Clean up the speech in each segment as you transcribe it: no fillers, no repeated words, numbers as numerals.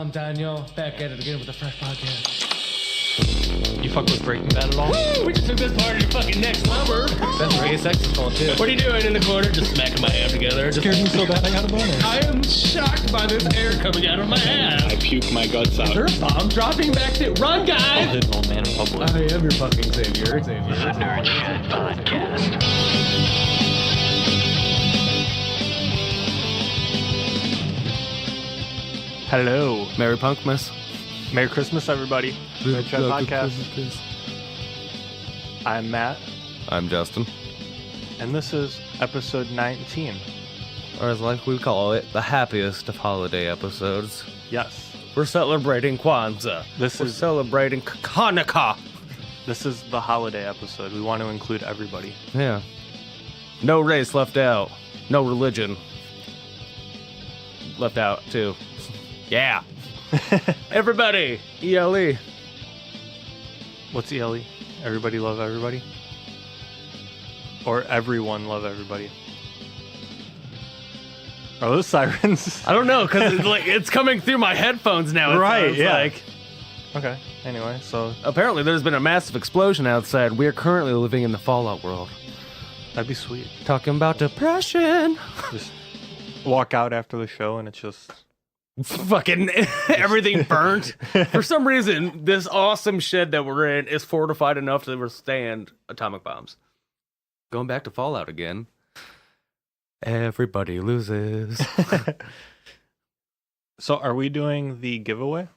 I'm Daniel, back at it again with a fresh podcast. You fuck with Breaking Bad at all? Woo! We just took this part to the fucking next level. That's gay saxophone too. What are you doing in the corner? Just smacking my hand together. Scared me so bad I got a boner. I am shocked by this air coming out of my ass. I puke my guts out. Is there a bomb dropping back there? Run, I'll guys! hit an old man in public. I am your fucking savior. The Nerd Shed Podcast. Hello. Merry Punkmas. Merry Christmas, everybody. Nerd Shed Podcast. I'm Matt, I'm Justin. and this is episode 19. Or as like we call it, the happiest of holiday episodes. Yes. We're celebrating Kwanzaa. We're celebrating Hanukkah. This is the holiday episode. We want to include everybody. Yeah. No race left out. No religion left out, too. Yeah. Everybody. ELE. What's ELE? Everybody love everybody? Or everyone love everybody? Are those sirens? I don't know, because it's coming through my headphones now. Right, yeah. Like. Okay, anyway, so Apparently, there's been a massive explosion outside. We are currently living in the Fallout world. that'd be sweet. Talking about depression. Just walk out after the show and it's just... Fucking everything burnt. For some reason, this awesome shed that we're in is fortified enough to withstand atomic bombs. Going back to Fallout again. Everybody loses. So are we doing the giveaway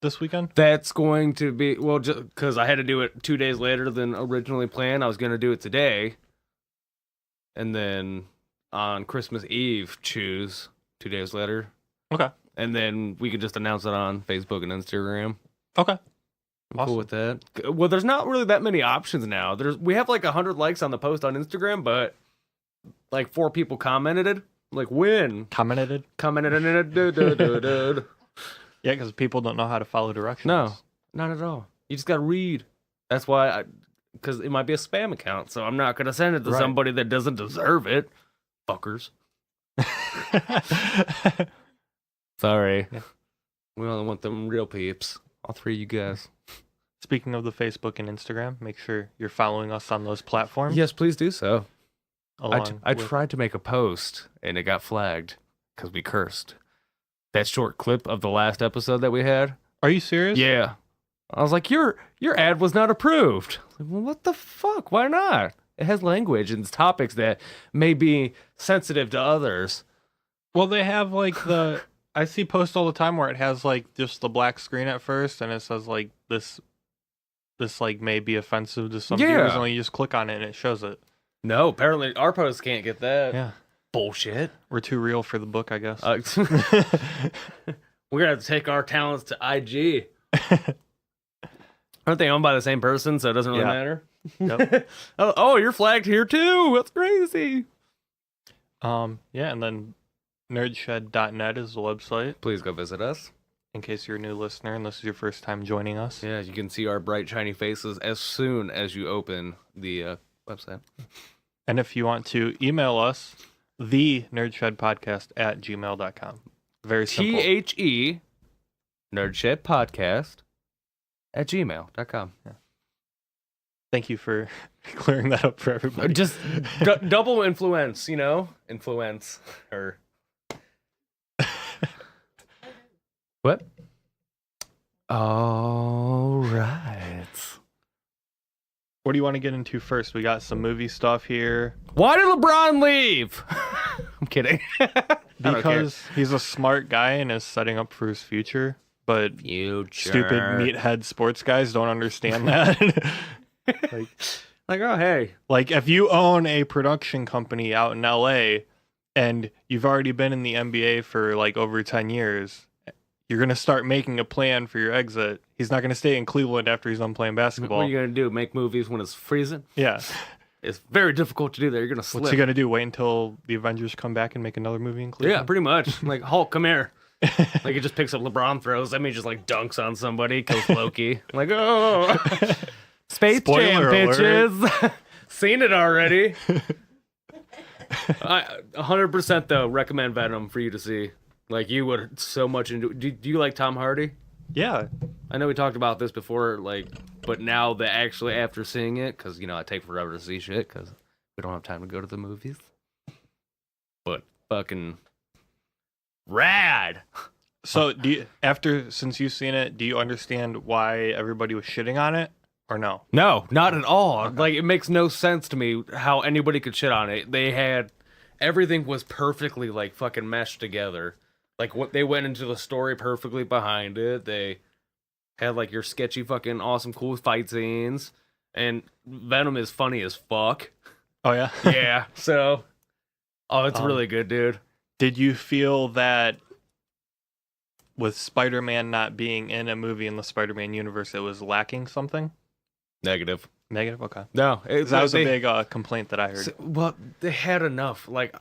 this weekend? That's going to be, well, just because I had to do it 2 days later than originally planned. I was going to do it today. And then on Christmas Eve, choose 2 days later. Okay. And then we could just announce it on Facebook and Instagram. Okay. I'm Awesome. cool with that. Well, there's not really that many options now. We have like 100 likes on the post on Instagram, but like 4 people commented it. Like, win. Commented? Commented it. Yeah, because people don't know how to follow directions. No, not at all. You just got to read. That's why because it might be a spam account, so I'm not going to send it to Right. somebody that doesn't deserve it. Fuckers. Sorry. Yeah. We only want them real peeps. All 3 of you guys. Speaking of the Facebook and Instagram, make sure you're following us on those platforms. Yes, please do so. I with- tried to make a post, and it got flagged because we cursed. That short clip of the last episode that we had. Are you serious? Yeah. I was like, your ad was not approved. Like, well, what the fuck? Why not? It has language and topics that may be sensitive to others. Well, they have like the... I see posts all the time where it has like just the black screen at first, and it says like this like may be offensive to some viewers, and you just click on it and it shows it. No, apparently our post can't get that. Yeah. Bullshit. We're too real for the book, I guess. We're going to have to take our talents to IG. Aren't they owned by the same person, so it doesn't really Yeah. matter? Yep. Oh, you're flagged here too. That's crazy. Yeah, and then nerdshed.net is the website, Please go visit us. in case you're a new listener and this is your first time joining us. Yeah, you can see our bright, shiny faces as soon as you open the website. And if you want to email us, the nerdshedpodcast@gmail.com. Very simple. THE Nerdshedpodcast at gmail.com. Thank you for clearing that up for everybody. Just double influence, you know? Influence. Or... What? All right. What do you want to get into first? We got some movie stuff here. Why did LeBron leave? I'm kidding. I don't care. Because he's a smart guy and is setting up for his future, but Future. stupid meathead sports guys don't understand that. Like, oh, hey. Like, if you own a production company out in LA and you've already been in the NBA for like over 10 years, you're going to start making a plan for your exit. He's not going to stay in Cleveland after he's done playing basketball. What are you going to do? Make movies when it's freezing? Yeah. It's very difficult to do that. You're going to slip. What's he going to do? Wait until the Avengers come back and make another movie in Cleveland? Yeah, pretty much. Like, Hulk, come here. Like, he just picks up LeBron throws. I mean, just like dunks on somebody, kills Loki. Like, oh. Space Spoiler Jam, alert. bitches. Seen it already. 100% though, recommend Venom for you to see. Like you would so much into. Do you like Tom Hardy? Yeah. I know we talked about this before, like, but now that actually after seeing it, because I take forever to see shit because we don't have time to go to the movies. But fucking rad. So since you've seen it, do you understand why everybody was shitting on it or no? No, not at all. Like it makes no sense to me how anybody could shit on it. Everything was perfectly like fucking meshed together. Like what they went into the story perfectly behind it. They had like your sketchy fucking awesome cool fight scenes, and Venom is funny as fuck. Oh yeah. Yeah. So, it's really good, dude. Did you feel that with Spider-Man not being in a movie in the Spider-Man universe, it was lacking something? Negative. Negative. Okay. No, That was a big complaint that I heard. Well, they had enough. Like,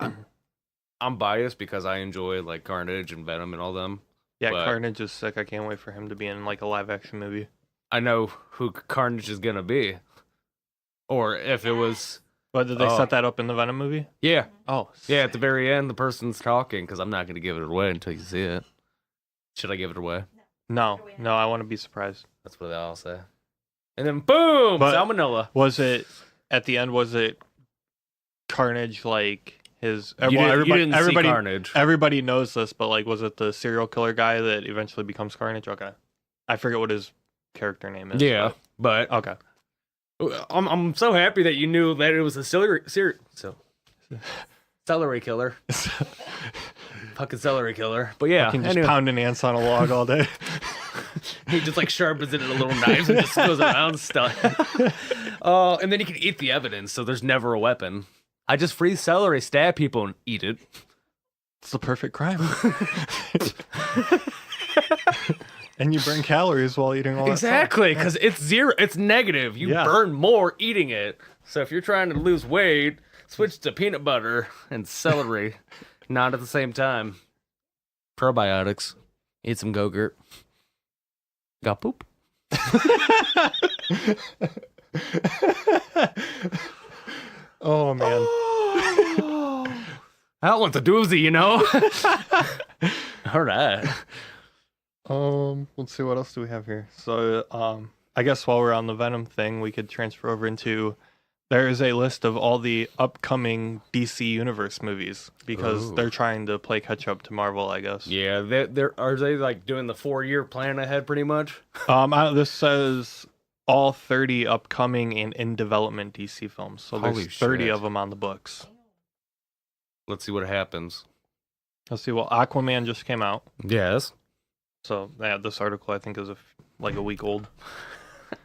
I'm biased because I enjoy like Carnage and Venom and all them. Yeah, but Carnage is sick. I can't wait for him to be in like a live-action movie. I know who Carnage is gonna be, or if it was. But did they set that up in the Venom movie? Yeah. Oh. Yeah, at the very end, the person's talking because I'm not gonna give it away until you see it. Should I give it away? No, I want to be surprised. That's what they all say. And then boom, But salmonella. Was it at the end? Was it Carnage like his? You didn't see everybody, Carnage. everybody knows this, but like, was it the serial killer guy that eventually becomes Carnage? Okay, I forget what his character name is. Yeah, but okay. I'm so happy that you knew that it was a celery killer. Fucking celery killer. But yeah, Fucking just anyway. pounding ants on a log all day. He just like sharpens it into little knives and just goes around stuff. And then he can eat the evidence, so there's never a weapon. I just freeze celery, stab people, and eat it. It's the perfect crime. And you burn calories while eating all that stuff. Exactly, because it's zero. It's negative. You burn more eating it. So if you're trying to lose weight, switch to peanut butter and celery. Not at the same time. Probiotics. Eat some Go-Gurt. Got poop. Oh man. That one's a doozy, you know? All right. Let's see, what else do we have here? So, I guess while we're on the Venom thing, we could transfer over into, there is a list of all the upcoming DC Universe movies because they're trying to play catch up to Marvel, I guess. Yeah, are they like doing the 4-year plan ahead pretty much? This says all 30 upcoming and in development DC films. So Holy there's 30 shit. of them on the books. Let's see what happens. Let's see. Well, Aquaman just came out. Yes. So, yeah, this article I think is like a week old.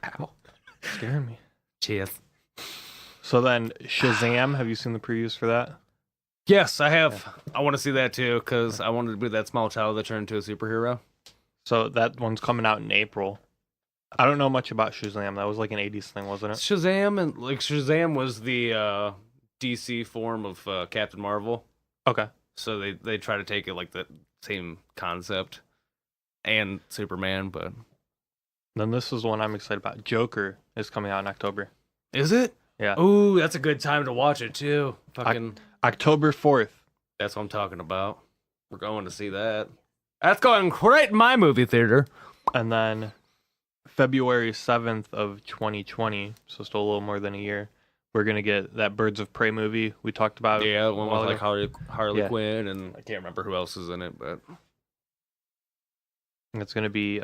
Ow. Scaring me. Cheers. So then, Shazam, have you seen the previews for that? Yes, I have. Yeah. I want to see that too because I wanted to be that small child that turned into a superhero. So that one's coming out in April. I don't know much about Shazam. That was like an 80s thing, wasn't it? Shazam was the DC form of Captain Marvel. Okay. So they try to take it like the same concept and Superman, but then this is one I'm excited about. Joker is coming out in October. Is it? Yeah. Ooh, that's a good time to watch it too. Fucking October 4th. That's what I'm talking about. We're going to see that. That's going right in my movie theater. And then February 7th of 2020, so still a little more than a year, we're going to get that Birds of Prey movie we talked about. Yeah, one with like Harley Yeah. Quinn, and I can't remember who else is in it, but it's going to be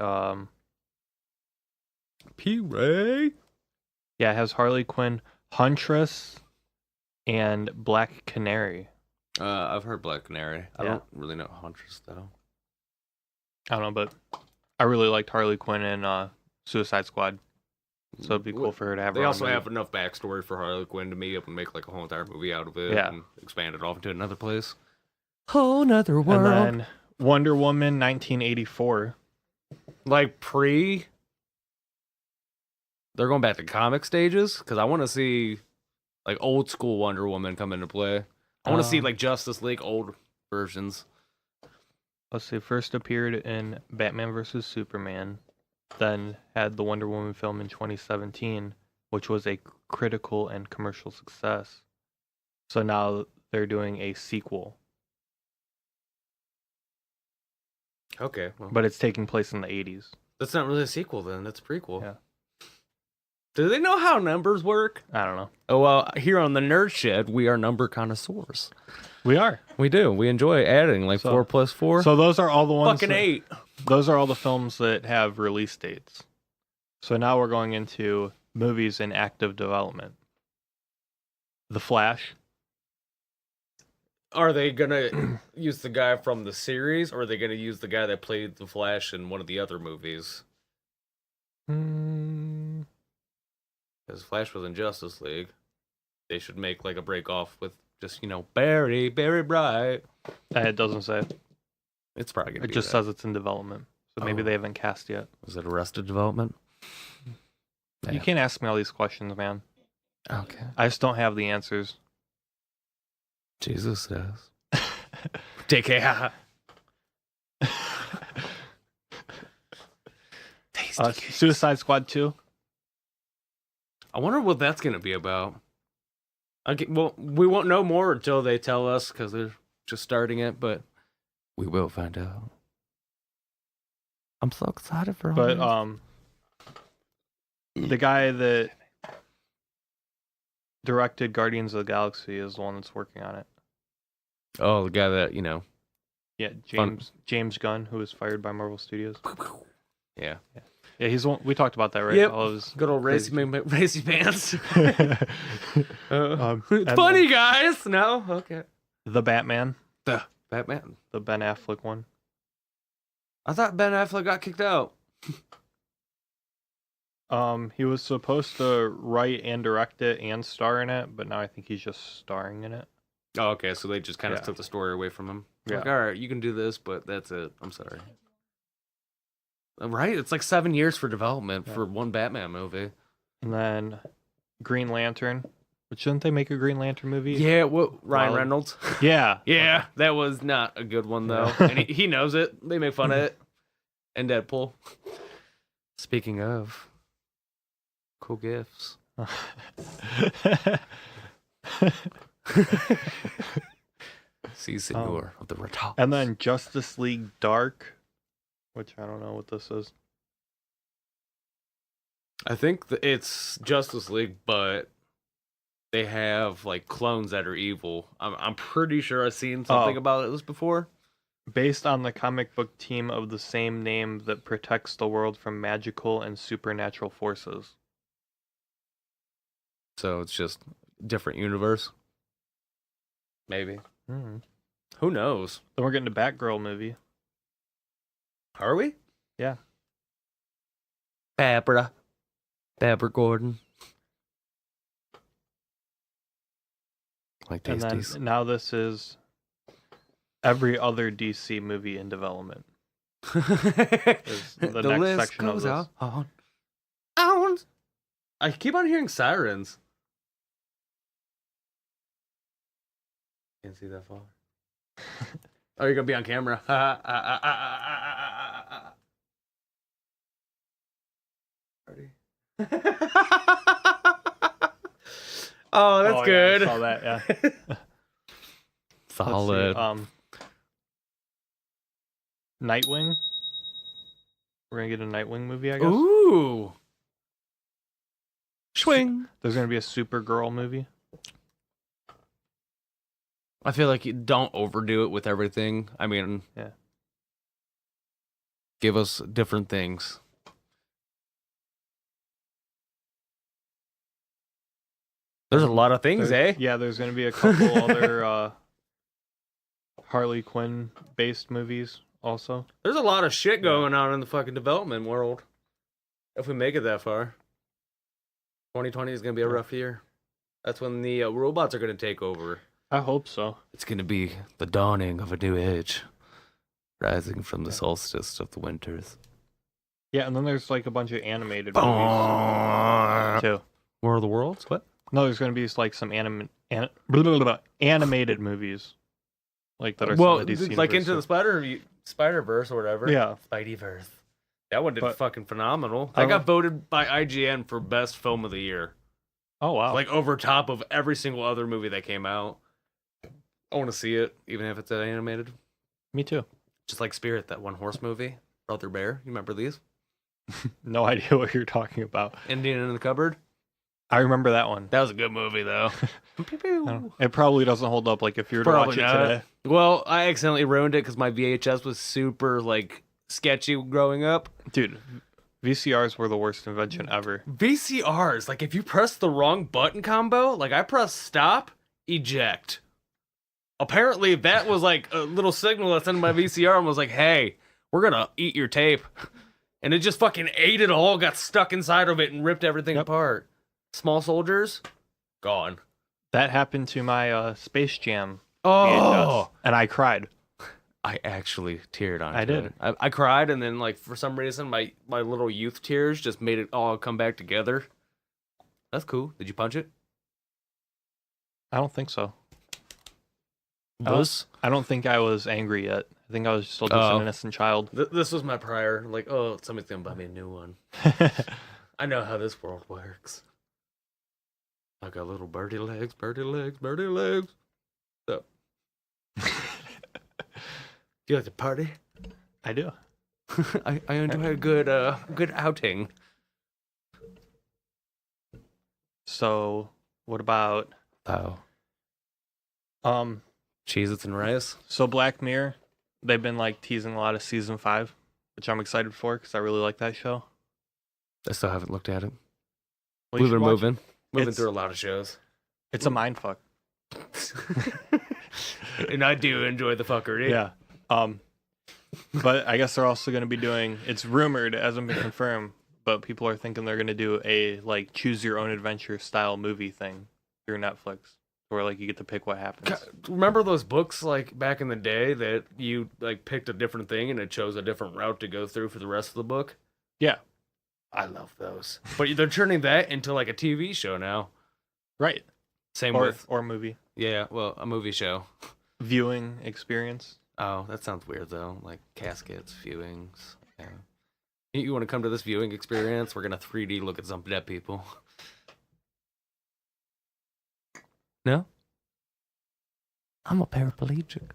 P-Ray. Yeah, it has Harley Quinn, Huntress, and Black Canary. I've heard Black Canary. I don't really know Huntress though. I don't know, but I really liked Harley Quinn in Suicide Squad. So it'd be cool for her to have. They also have enough backstory for Harley Quinn to be able to make like a whole entire movie out of it and expand it off into another place. Whole nother world. And then Wonder Woman 1984. Like they're going back to comic stages because I want to see like old school Wonder Woman come into play. I want to see like Justice League old versions. Let's see. First appeared in Batman vs Superman, then had the Wonder Woman film in 2017, which was a critical and commercial success. So now they're doing a sequel. Okay, well, but it's taking place in the 80s. that's not really a sequel then. That's a prequel. Yeah. Do they know how numbers work? I don't know. Oh, well, here on the Nerd Shed, we are number connoisseurs. We are. We do. We enjoy adding, like, So- 4 plus 4. So those are all the ones. fucking 8. Those are all the films that have release dates. So now we're going into movies in active development. The Flash. Are they going to use the guy from the series, or are they going to use the guy that played the Flash in one of the other movies? Hmm. Because Flash was in Justice League. They should make, like, a break off with just, Barry Bright. It doesn't say. It's probably going to It be just that. says it's in development. So maybe Oh. they haven't cast yet. Was it Arrested Development? You Yeah. can't ask me all these questions, man. Okay. I just don't have the answers. Jesus says. Take care. Suicide Squad 2. I wonder what that's going to be about. Well, we won't know more until they tell us because they're just starting it, but we will find out. I'm so excited for But all the guy that directed Guardians of the Galaxy is the one that's working on it. Oh, the guy that, Yeah, Fun. James Gunn, who was fired by Marvel Studios. Yeah. Yeah, he's the one, we talked about that, right? Yep. All of his Good old crazy- racy pants. and It's funny, guys. No? Okay. The Batman, The Batman. the Ben Affleck one. I thought Ben Affleck got kicked out. He was supposed to write and direct it and star in it, but now I think he's just starring in it. Oh, okay. So they just kind of Yeah. took the story away from him. Yeah. Like, all right, you can do this, but that's it. I'm sorry. Right? It's like 7 years for development Yeah. for one Batman movie. And then Green Lantern, but shouldn't they make a Green Lantern movie? Yeah, what Ryan Wild. Reynolds? Yeah. Yeah, that was not a good one though. Yeah. And he knows it. They make fun of it. And Deadpool. Speaking of cool gifts. See Senor of the Retals. And then Justice League Dark, which I don't know what this is. I think it's Justice League, but they have like clones that are evil. I'm pretty sure I've seen something Oh. about this before. Based on the comic book team of the same name that protects the world from magical and supernatural forces. So it's just different universe. Maybe. Hmm. Who knows? Then we're getting a Batgirl movie. Are we? Yeah. Barbara Gordon. Like And tasties. then now this is every other DC movie in development. Is the next list section of goes this. on. I keep on hearing sirens. Can't see that far. Oh, you're gonna be on camera. Ready? Oh, that's Oh, yeah, good. I saw that, yeah. Let's see, Solid. Nightwing. We're gonna get a Nightwing movie, I guess. Ooh. Swing. There's gonna be a Supergirl movie. I feel like you don't overdo it with everything. I mean, Yeah. Give us different things. There's a lot of things, There's- eh? Yeah, there's gonna be a couple other Harley Quinn based movies also. There's a lot of shit going on in the fucking development world. If we make it that far. 2020 is going to be a rough year. That's when the robots are going to take over. I hope so. It's going to be the dawning of a new age, rising from the solstice of the winters. Yeah, and then there's like a bunch of animated War movies too. of the Worlds? What? No, there's gonna be like some animated movies, like that are Well, some of the DC like universe Into the stuff. Spider-Verse or whatever. Yeah, Spideyverse. That one did But- fucking phenomenal. I That got don't- voted by IGN for best film of the year. Oh wow. Like over top of every single other movie that came out. I want to see it, even if it's animated. Me too. Just like Spirit, that one horse movie. Brother Bear. You remember these? No idea what you're talking about. Indian in the Cupboard. I remember that one. That was a good movie, though. It probably doesn't hold up like if you were to Probably watch it not. today. Well, I accidentally ruined it because my VHS was super, like, sketchy growing up. Dude, VCRs were the worst invention ever. VCRs, like, if you press the wrong button combo, like, I press stop, eject. Apparently, that was, like, a little signal that sent my VCR and was like, hey, we're gonna eat your tape. And it just fucking ate it all, got stuck inside of it, and ripped everything apart. Small Soldiers, gone. That happened to my Space Jam Oh! VHS, and I cried. I actually teared on it. I did. I cried, and then, like, for some reason, my little youth tears just made it all come back together. That's cool. Did you punch it? I don't think so. This? I don't think I was angry yet. I think I was still just an innocent child. This was my prior. Like, oh, somebody's gonna buy me a new one. I know how this world works. I got little birdie legs, birdie legs, birdie legs. So. Do you like to party? I do. I enjoy a good outing. So, what about Oh. Cheez-Its and rice? So Black Mirror, they've been like teasing a lot of season 5, which I'm excited for because I really like that show. I still haven't looked at it. Well, you We've should been watch it. moving through a lot of shows. It's a mind fuck. And I do enjoy the fuckery. Yeah. But I guess they're also going to be doing. It's rumored, it hasn't been confirmed, but people are thinking they're going to do a like choose your own adventure style movie thing through Netflix, where like you get to pick what happens. Remember those books like back in the day that you like picked a different thing and it chose a different route to go through for the rest of the book? Yeah. I love those. But they're turning that into like a TV show now. Right. Same Or with movie. yeah, well, a movie show. Viewing experience. Oh, that sounds weird though. Like caskets, viewings. Yeah. You want to come to this viewing experience? We're gonna 3D look at some dead people. No? I'm a paraplegic.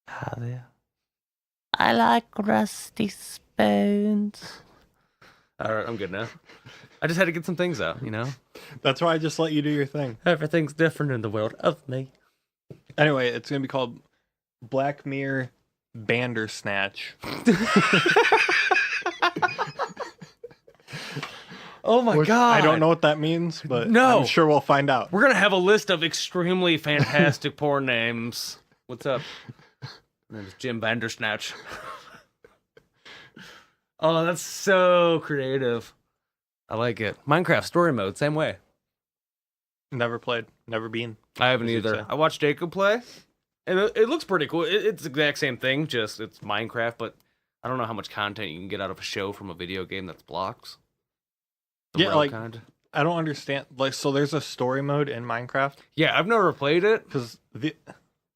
Hi there. I like rusty spoons. All right, I'm good now. I just had to get some things out, you know? That's why I just let you do your thing. Everything's different in the world of me. Anyway, it's going to be called Black Mirror Bandersnatch. Oh my God. I don't know what that means, but No. I'm sure we'll find out. We're going to have a list of extremely fantastic porn names. What's up? My name is Jim Bandersnatch. Oh, that's so creative. I like it. Minecraft story mode, same way. Never played, never been. I haven't As you'd either. say. I watched Jacob play, and it looks pretty cool. It's the exact same thing, just it's Minecraft, but I don't know how much content you can get out of a show from a video game that's blocks. The Yeah, rogue like kind. I don't understand. Like, so there's a story mode in Minecraft Yeah, I've never played it. because I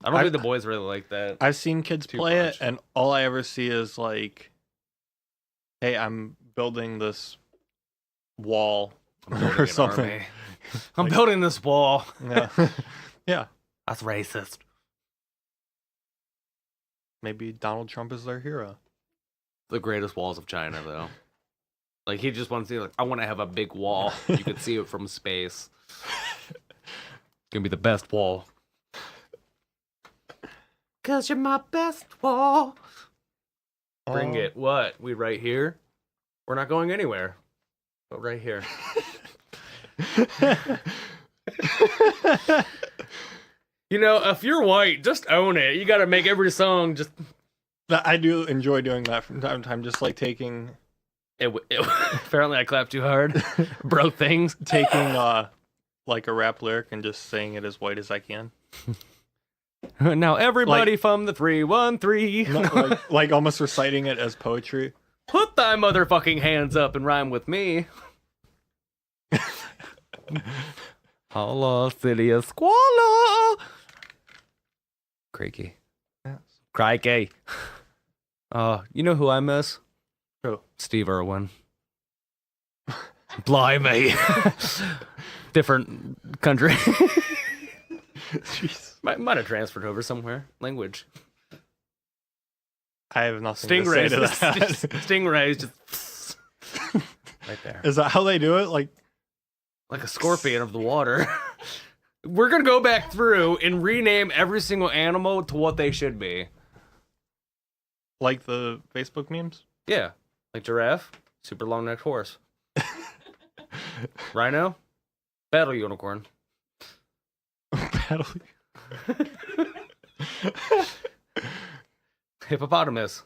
don't think the boys really like that. I've seen kids Too play much. it, and all I ever see is like, "Hey, I'm building this wall I'm building or an something." army. I'm building this wall. Yeah, yeah. That's racist. Maybe Donald Trump is their hero. The greatest walls of China, though. Like, he just wants to see, like, I want to have a big wall. You could see it from space. Gonna be the best wall. 'Cause you're my best wall. Bring it. What? We right here? We're not going anywhere. But right here. You know, if you're white, just own it. You gotta make every song just... I do enjoy doing that from time to time, just like taking Apparently I clapped too hard. Broke things. like a rap lyric and just saying it as white as I can. Now everybody from the 313. like almost reciting it as poetry. Put thy motherfucking hands up and rhyme with me. Holla, city of squalor. Crikey. Crikey. You know who I miss? Who? Steve Irwin. Blimey. Different country. Jeez. Might have transferred over somewhere. Language. I have nothing to say Stingrays. to that. Stingrays just right there. Is that how they do it? Like Like a scorpion of the water. We're going to go back through and rename every single animal to what they should be. the Facebook memes? Yeah. Like giraffe, super long-necked horse. Rhino, battle unicorn. Battle. Hippopotamus,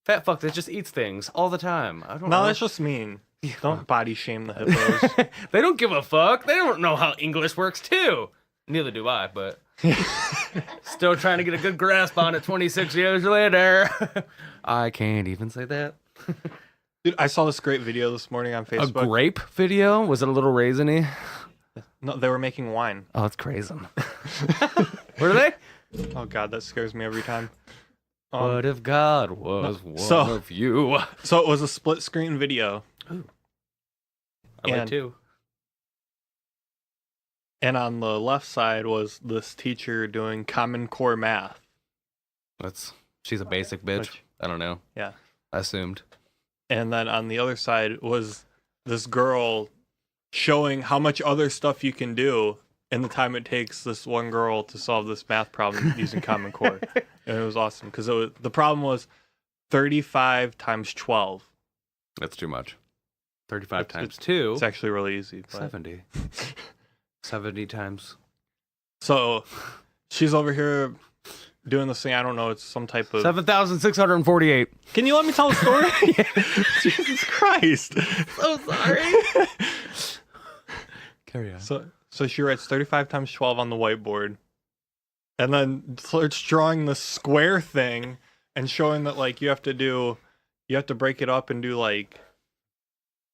fat fuck that just eats things all the time. I don't know. No, that's just mean. Don't body shame the hippos. They don't give a fuck. They don't know how English works too. Neither do I, but still trying to get a good grasp on it 26 years later. I can't even say that. Dude, I saw this great video this morning on A Facebook. grape video? Was it a little raisiny? No, they were making wine. Oh, it's crazy. Were they? Oh god, that scares me every time. What if God was one so- of you? So it was a split screen video, I like And- too. and on the left side was this teacher doing Common Core math. She's a basic bitch. Which- I don't know. Yeah. I assumed. And then on the other side was this girl showing how much other stuff you can do in the time it takes this one girl to solve this math problem using Common Core. And it was awesome because the problem was 35 times 12. That's too much. 35 It's- times 2. It's actually really easy. But... 70. 70 times. So she's over here doing this thing. I don't know. It's some type of... 7,648. Can you let me tell the story? Jesus Christ. So sorry. Carry on. So she writes 35 times 12 on the whiteboard and then starts drawing the square thing and showing that like you have to break it up and do like,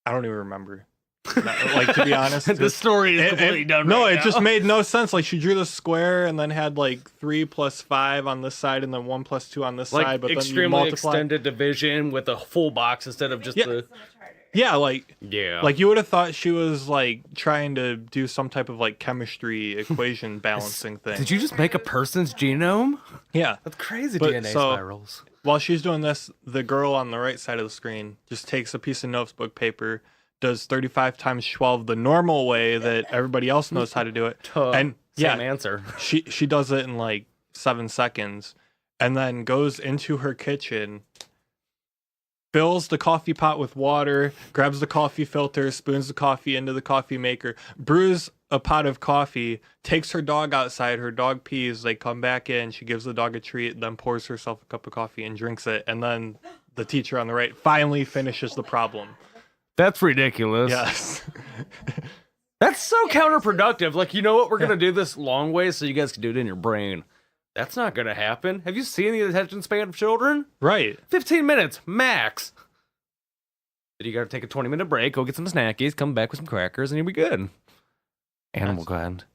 I don't even remember. Like, to be honest, The story is completely done. No, right it now. just made no sense. Like she drew the square and then had like 3 plus 5 on this side and then 1 plus 2 on this like side, but then you extremely multiply. extended division with a full box instead of just Yeah. the. Yeah, like Yeah. like you would have thought she was like trying to do some type of like chemistry equation balancing thing. Did you just make a person's genome? Yeah. That's crazy But DNA so- spirals. While she's doing this, the girl on the right side of the screen just takes a piece of notebook paper, does 35 times 12 the normal way that everybody else knows how to do it. And Same yeah, answer. she does it in like 7 seconds and then goes into her kitchen, fills the coffee pot with water, grabs the coffee filter, spoons the coffee into the coffee maker, brews a pot of coffee, takes her dog outside, her dog pees, they come back in, she gives the dog a treat, then pours herself a cup of coffee and drinks it, and then the teacher on the right finally finishes the problem. That's ridiculous. Yes. That's so counterproductive. Like, you know what? We're going to do this long way so you guys can do it in your brain. That's not going to happen. Have you seen the attention span of children? Right. 15 minutes, max. But you got to take a 20-minute break, go get some snackies, come back with some crackers, and you'll be good. Animal Kind.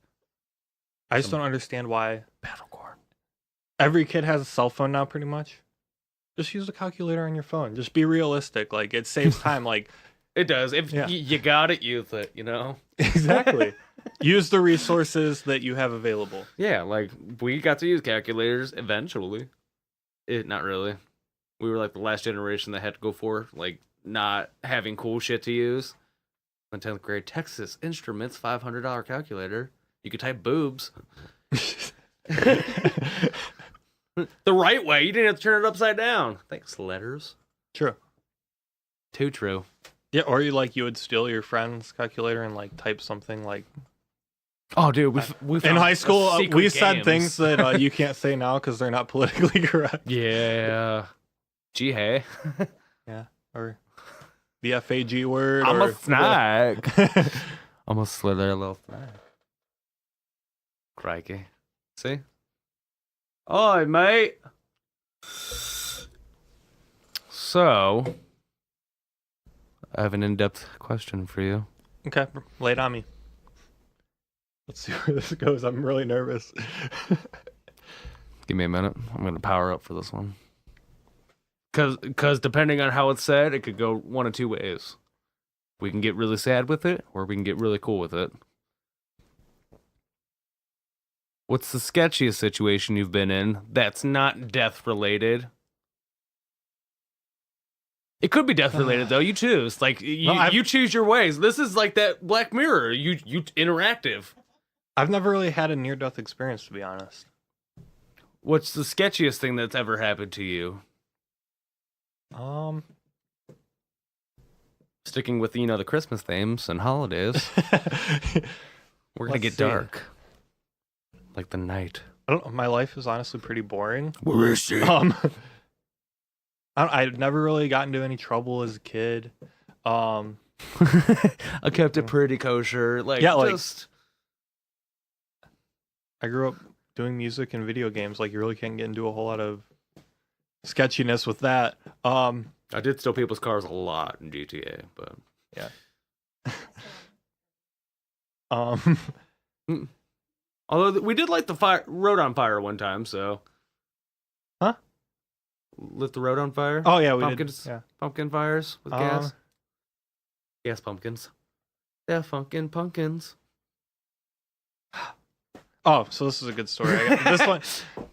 I just don't understand why Battlecorn. every kid has a cell phone now pretty much. Just use a calculator on your phone. Just be realistic. Like, it saves time. Like, It does. If Yeah. you got it, use it, you know? exactly. Use the resources that you have available. Yeah, like, we got to use calculators eventually. Not really. We were like the last generation that had to go for, like, not having cool shit to use. In 10th grade, Texas Instruments $500 calculator. You could type boobs. The right way. You didn't have to turn it upside down. Thanks, letters. True. Too true. Yeah, or you would steal your friend's calculator and like type something like Oh, dude, we in found high school. secret We said games. things that you can't say now because they're not politically correct. Yeah. Gee, hey. Or the FAG word. I'm or a snack. I'm a slither little snack. Crikey. See? Oi, mate. So, I have an in-depth question for you. Okay, lay it on me. Let's see where this goes. I'm really nervous. Give me a minute. I'm going to power up for this one. Because depending on how it's said, it could go one of two ways. We can get really sad with it, or we can get really cool with it. What's the sketchiest situation you've been in that's not death related? It could be death related though. You choose. Like you choose your ways. This is like that Black Mirror. You interactive. I've never really had a near-death experience, to be honest. What's the sketchiest thing that's ever happened to you? Sticking with the Christmas themes and holidays. We're gonna get dark. Like the night. I don't know. My life is honestly pretty boring. Where is she? I've never really got into any trouble as a kid. I kept it pretty kosher. Like, yeah, just... I grew up doing music and video games. Like, you really can't get into a whole lot of sketchiness with that. I did steal people's cars a lot in GTA, but yeah. Although we did light the road on fire one time, so. Huh? Lit the road on fire? Oh yeah, we pumpkins, did. Yeah. Pumpkin fires with gas. Gas pumpkins. Yeah, pumpkins. Oh, so this is a good story. This one,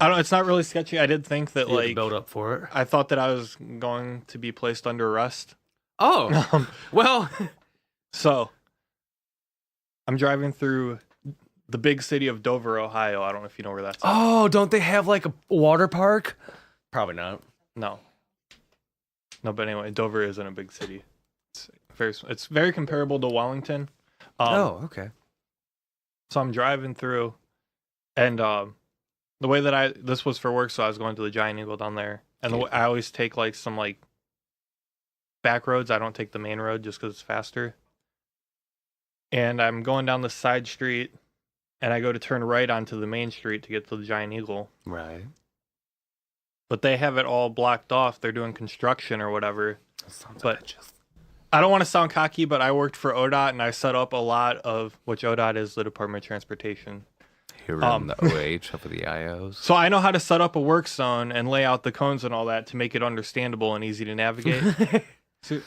I don't. It's not really sketchy. I did think that You had to build up for it. I thought that I was going to be placed under arrest. Oh, well. So, I'm driving through the big city of Dover, Ohio. I don't know if you know where that's at. Oh, don't they have like a water park? Probably not. No, but anyway, Dover isn't a big city. It's very comparable to Wellington. Okay. So I'm driving through, and the way that this was for work, so I was going to the Giant Eagle down there, and I always take like some like back roads. I don't take the main road just because it's faster. And I'm going down the side street, and I go to turn right onto the main street to get to the Giant Eagle. Right. But they have it all blocked off. They're doing construction or whatever. That sounds but I don't want to sound cocky, but I worked for ODOT, and I set up a lot of, which ODOT is the Department of Transportation. Here in the OH up of the IOs. So I know how to set up a work zone and lay out the cones and all that to make it understandable and easy to navigate. So,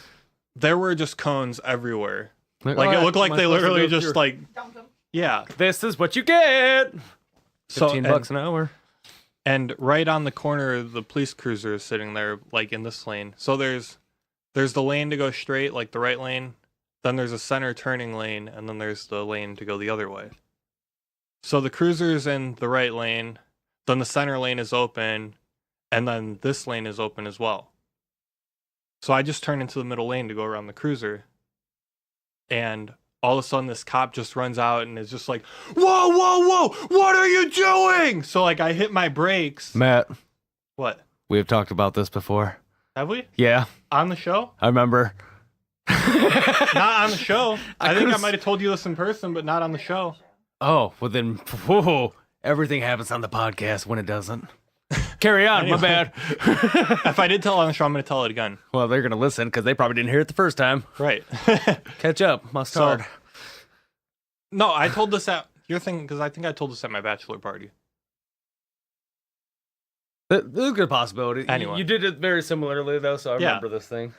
there were just cones everywhere. Like it looked like they literally just like, yeah. This is what you get. $15 an hour. And right on the corner, the police cruiser is sitting there, like in this lane. So there's the lane to go straight, like the right lane. Then there's a center turning lane, and then there's the lane to go the other way. So the cruiser's in the right lane, then the center lane is open, and then this lane is open as well. So I just turn into the middle lane to go around the cruiser. And all of a sudden, this cop just runs out and is just like, whoa, whoa, whoa, what are you doing? So, like, I hit my brakes. Matt. What? We have talked about this before. Have we? Yeah. On the show? I remember. Not on the show. I think I might have told you this in person, but not on the show. Oh, well then, whoa, everything happens on the podcast when it doesn't. Carry on, Anyway. my bad. If I did tell it on the show, I'm going to tell it again. Well, they're going to listen because they probably didn't hear it the first time. Right. Catch up. Must hard. No, I told this at your thing because I think I told this at my bachelor party. There's a good possibility. Anyway. You did it very similarly, though, so I remember this thing.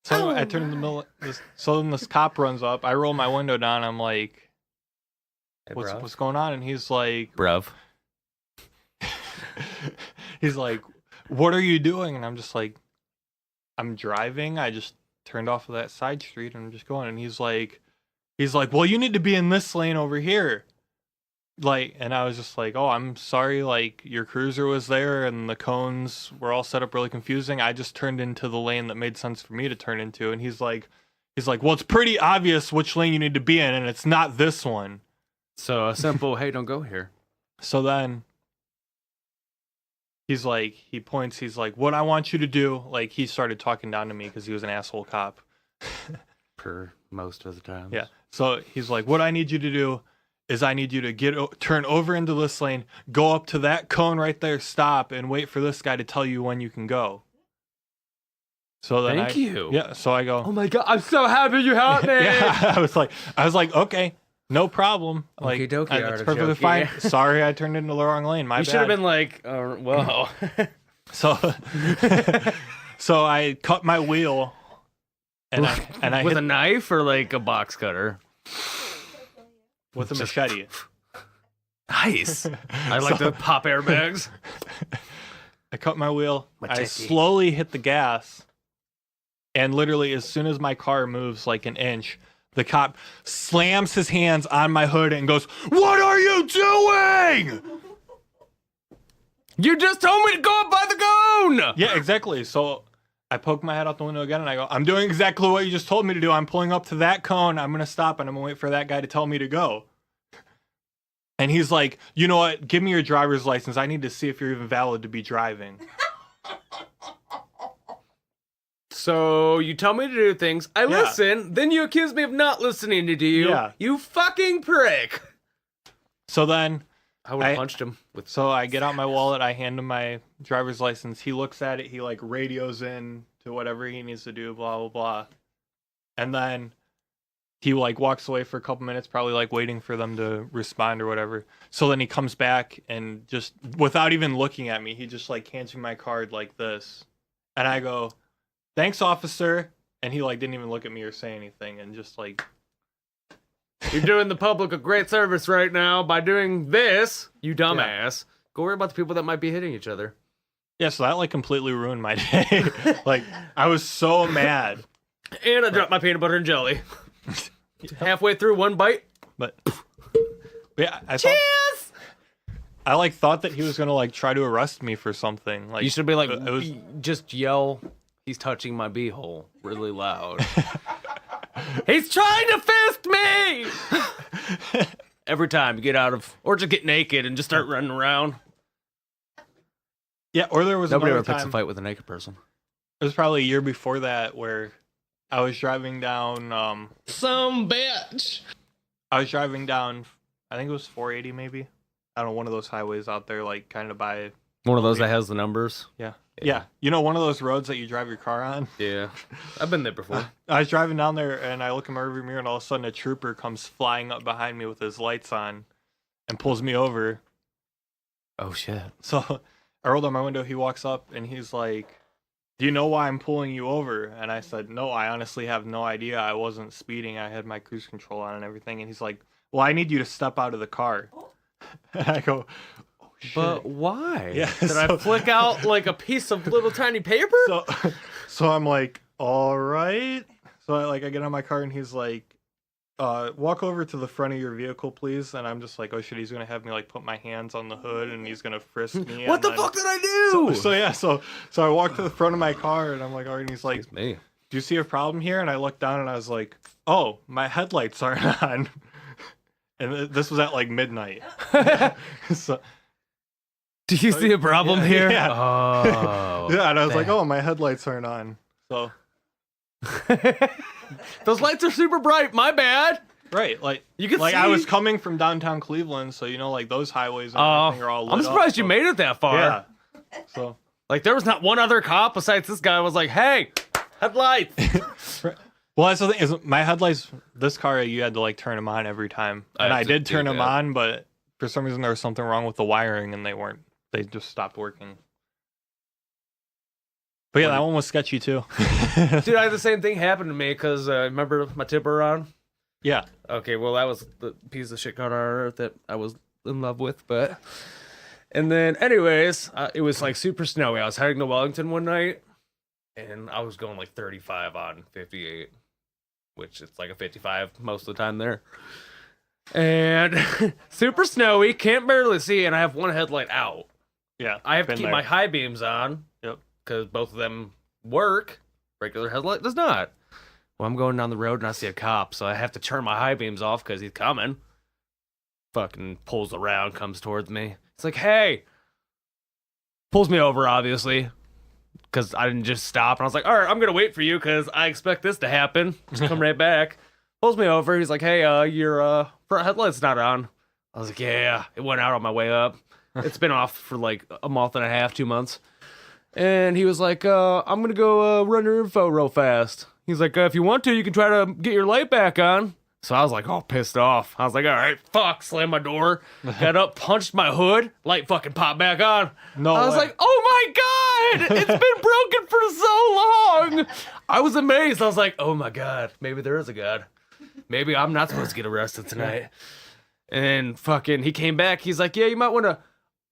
So I turned in the middle. So then this cop runs up. I roll my window down. I'm like, Hey, what's going on? And he's like, bruv. He's like, what are you doing? And I'm just like, I'm driving. I just turned off of that side street and I'm just going. And he's like, well, you need to be in this lane over here. Like, and I was just like, oh, I'm sorry. Like, your cruiser was there and the cones were all set up really confusing. I just turned into the lane that made sense for me to turn into. And he's like, well, it's pretty obvious which lane you need to be in, and it's not this one. So a simple, hey, don't go here. So then he's like, he points, he's like, what I want you to do, like, he started talking down to me because he was an asshole cop. Per most of the time. Yeah. So he's like, what I need you to do is I need you to turn over into this lane, go up to that cone right there, stop, and wait for this guy to tell you when you can go. So then Thank you. Yeah. So I go, Oh my God, I'm so happy you helped me. yeah. I was like, okay, no problem. Like, Okie dokie, that's perfectly artichoke. fine. Sorry, I turned into the wrong lane. My You bad. should have been like, whoa. So I cut my wheel, and I with hit a knife or like a box cutter? with a machete. Nice. I like So- to pop airbags. I cut my wheel. My I titty. slowly hit the gas. And literally, as soon as my car moves like an inch, the cop slams his hands on my hood and goes, "What are you doing?" You just told me to go up by the cone. Yeah, exactly. So I poke my head out the window again and I go, "I'm doing exactly what you just told me to do. I'm pulling up to that cone. I'm going to stop and I'm going to wait for that guy to tell me to go." And he's like, "You know what? Give me your driver's license. I need to see if you're even valid to be driving." So you tell me to do things, I Yeah. listen, then you accuse me of not listening to you. Yeah. You fucking prick. So then, I would have punched him with. so I get out my wallet. I hand him my driver's license. He looks at it. He like radios in to whatever he needs to do, blah, blah, blah. And then he like walks away for a couple minutes, probably like waiting for them to respond or whatever. So then he comes back and just without even looking at me, he just like hands me my card like this. And I go, "Thanks, officer." And he like didn't even look at me or say anything and just like, You're doing the public a great service right now by doing this, you dumbass. Go worry about the people that might be hitting each other. yeah, so that like completely ruined my day. Like I was so mad. And I dropped my peanut butter and jelly. Halfway through one bite. But yeah, I thought, Yes! I like thought that he was gonna like try to arrest me for something. Like You should be like, it was just yell, "He's touching my beehole," really loud. He's trying to fist me! Every time you get out of, or just get naked and just start running around. yeah. Or there was Nobody another ever picks a time. fight with a naked person. It was probably a year before that where I was driving down. Some bitch. I was driving down. I think it was 480 maybe. I don't know, one of those highways out there, like kind of by. One of those that has the numbers. Yeah, you know, one of those roads that you drive your car on. Yeah. I've been there before. I was driving down there and I look in my rearview mirror and all of a sudden a trooper comes flying up behind me with his lights on and pulls me over. Oh, shit. So I rolled down my window. He walks up and he's like, "Do you know why I'm pulling you over?" And I said, "No, I honestly have no idea. I wasn't speeding. I had my cruise control on and everything." And he's like, "Well, I need you to step out of the car." And I go, "Oh, shit." But why? Yeah, Did I so- flick out like a piece of little tiny paper? So I'm like, "All right." So I get on my car and he's like, "Walk over to the front of your vehicle, please." And I'm just like, "Oh shit, he's gonna have me like put my hands on the hood and he's gonna frisk me." What and the then- fuck did I do? So I walk to the front of my car and I'm like, "All right." And he's like, It's me. "Do you see a problem here?" And I looked down and I was like, "Oh, my headlights aren't on." And this was at like midnight. So Do you see a problem yeah, here? yeah. Oh. yeah, and I was like, damn. "Oh, my headlights aren't on." So Those lights are super bright. My bad. right, like You can like see. I was coming from downtown Cleveland, so you know, like those highways and everything are all lit I'm surprised up, you so- made it that far. Yeah. So Like there was not one other cop besides this guy was like, "Hey, headlights." well, that's the thing is my headlights. This car, you had to like turn them on every time, I and have I to did do turn them that. on, but for some reason there was something wrong with the wiring, and they weren't. They just stopped working. But yeah, that one was sketchy too. Dude, I had the same thing happen to me because remember my tipper on? Yeah. Okay, well that was the piece of shit car on earth that I was in love with, but and then anyways, it was like super snowy. I was heading to Wellington one night, and I was going like 35 on 58, which it's like a 55 most of the time there. And super snowy, can't barely see, and I have one headlight out. Yeah. I have to been keep there. my high beams on. Yep. Because both of them work. Regular headlight does not. Well, I'm going down the road and I see a cop, so I have to turn my high beams off because he's coming. Fucking pulls around, comes towards me. It's like, "Hey!" Pulls me over, obviously, because I didn't just stop. And I was like, "All right, I'm going to wait for you because I expect this to happen. Just come right back." Pulls me over. He's like, "Hey, your front headlight's not on." I was like, "Yeah, it went out on my way up. It's been off for like a month and a half, 2 months." And he was like, "I'm going to go run your info real fast." He's like, "If you want to, you can try to get your light back on." So I was like, all pissed off. I was like, "All right, fuck." Slammed my door, got up, punched my hood, light fucking popped back on. No I was way. like, "Oh my God, it's been broken for so long." I was amazed. I was like, "Oh my God, maybe there is a God. Maybe I'm not supposed to get arrested tonight." And then fucking, he came back. He's like, yeah, you might want to.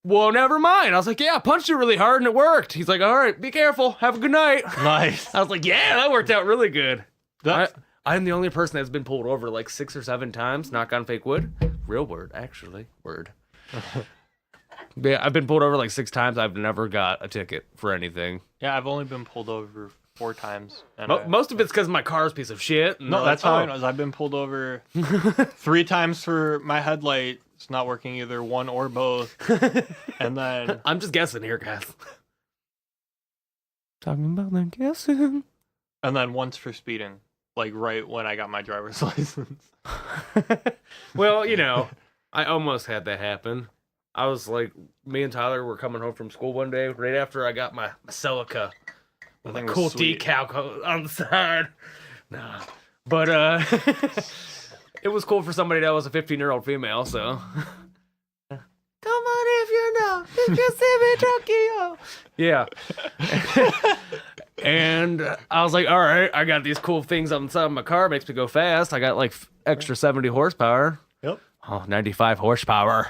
Well, never mind. I was like, yeah, I punched you really hard and it worked. He's like, all right, be careful. Have a good night. Nice. I was like, yeah, that worked out really good. That's- I'm the only person that's been pulled over like 6 or 7 times. Knock on fake wood. Real word, actually. Word. Yeah, I've been pulled over like 6 times. I've never got a ticket for anything. Yeah, I've only been pulled over 4 times. And Most of it's because my car's a piece of shit. And no, they're that's like, how I know. I've been pulled over 3 times for my headlight. It's not working either one or both. And then I'm just guessing here, guys. Talking about them guessing. and then once for speeding, like right when I got my driver's license. Well, you know, I almost had that happen. I was like, me and Tyler were coming home from school one day, right after I got my Celica with a thing was cool sweet. decal on the side. Nah, but it was cool for somebody that was a 15-year-old female. So, come on if you know, if you see me Tokyo. Yeah. And I was like, all right, I got these cool things on the side of my car, makes me go fast. I got like extra 70 horsepower. Yep. Oh, 95 horsepower.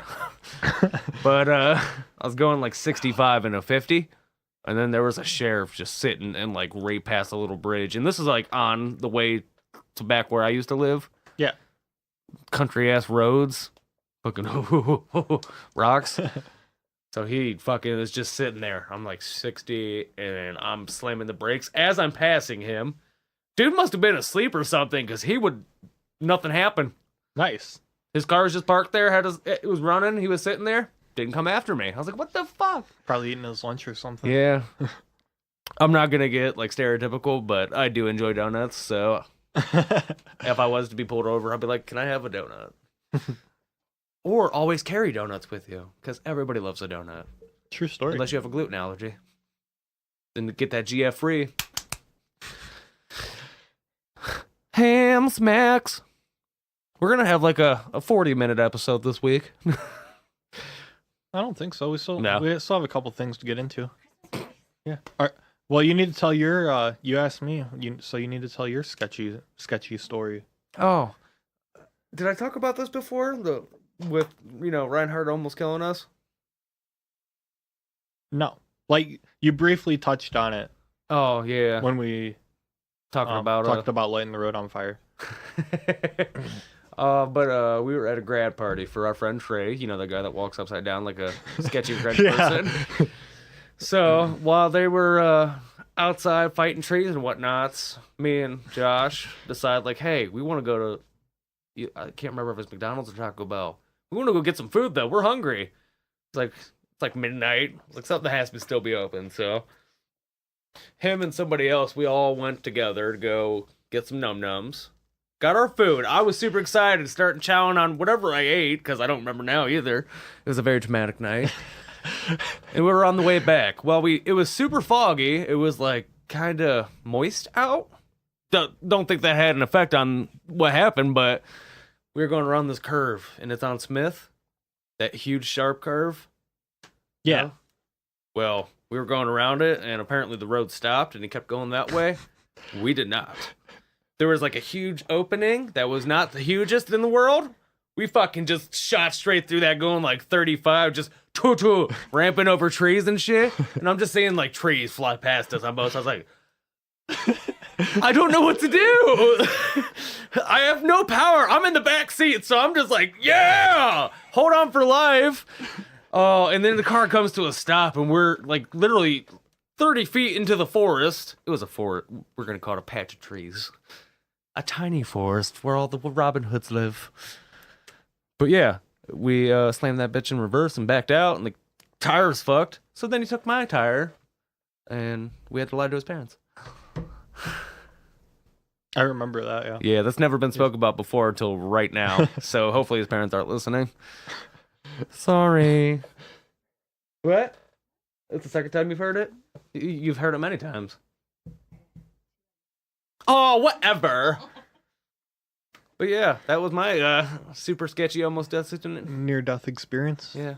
But I was going like 65 and a 50. And then there was a sheriff just sitting and like right past a little bridge. And this is like on the way to back where I used to live. Yeah. Country ass roads. Fucking rocks. So he fucking is just sitting there. I'm like 60 and I'm slamming the brakes as I'm passing him. Dude must have been asleep or something because nothing happened. Nice. His car was just parked there. It was running. He was sitting there. Didn't come after me. I was like, what the fuck? Probably eating his lunch or something. Yeah. I'm not going to get like stereotypical, but I do enjoy donuts. So if I was to be pulled over, I'd be like, can I have a donut? Or always carry donuts with you because everybody loves a donut. True story. Unless you have a gluten allergy. Then to get that GF free. Ham smacks. We're going to have like a 40-minute episode this week. I don't think so. We still No. have a couple things to get into. Yeah. All right. Well, you need to tell your. You asked me, so you need to tell your sketchy story. Oh. Did I talk about this before? With Reinhardt almost killing us? No, like you briefly touched on it Oh, yeah. when we Talking talked about lighting the road on fire. But we were at a grad party for our friend Trey, the guy that walks upside down like a sketchy French Yeah. person. So while they were outside fighting trees and whatnots, me and Josh decide like, hey, we want to go to, I can't remember if it's McDonald's or Taco Bell. We want to go get some food though. We're hungry. It's like midnight. Like something has to still be open. So him and somebody else, we all went together to go get some num-nums. Got our food. I was super excited, starting chowing on whatever I ate, because I don't remember now either. It was a very dramatic night. And we were on the way back. Well, it was super foggy. It was like kind of moist out. Don't think that had an effect on what happened, but we were going around this curve, and it's on Smith. That huge sharp curve. Yeah. know? Well, we were going around it, and apparently the road stopped, and he kept going that way. We did not. There was like a huge opening that was not the hugest in the world. We fucking just shot straight through that going like 35, just ramping over trees and shit. And I'm just seeing like trees fly past us on both sides. I was like, I don't know what to do. I have no power. I'm in the back seat, so I'm just like, yeah, hold on for life. Oh, and then the car comes to a stop, and we're like literally 30 feet into the forest. It was a forest. We're going to call it a patch of trees. A tiny forest where all the Robin Hoods live. But yeah, we slammed that bitch in reverse and backed out, and the tire's fucked. So then he took my tire, and we had to lie to his parents. I remember that, yeah. Yeah, that's never been spoke about before until right now. So hopefully his parents aren't listening. Sorry. What? It's the second time you've heard it? You've heard it many times. Oh, whatever. But yeah, that was my super sketchy almost death situation. Near-death experience. Yeah.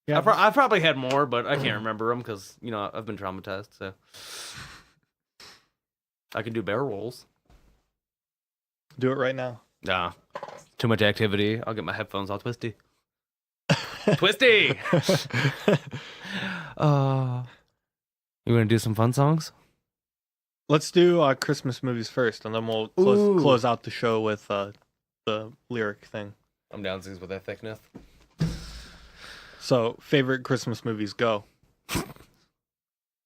Yeah. I've probably had more, but I can't remember them because, I've been traumatized, so. I can do barrel rolls. Do it right now. Nah, too much activity. I'll get my headphones all twisty. Twisty! You want to do some fun songs? Let's do Christmas movies first, and then we'll close out the show with the lyric thing. I'm down with that thickness. So, favorite Christmas movies, go.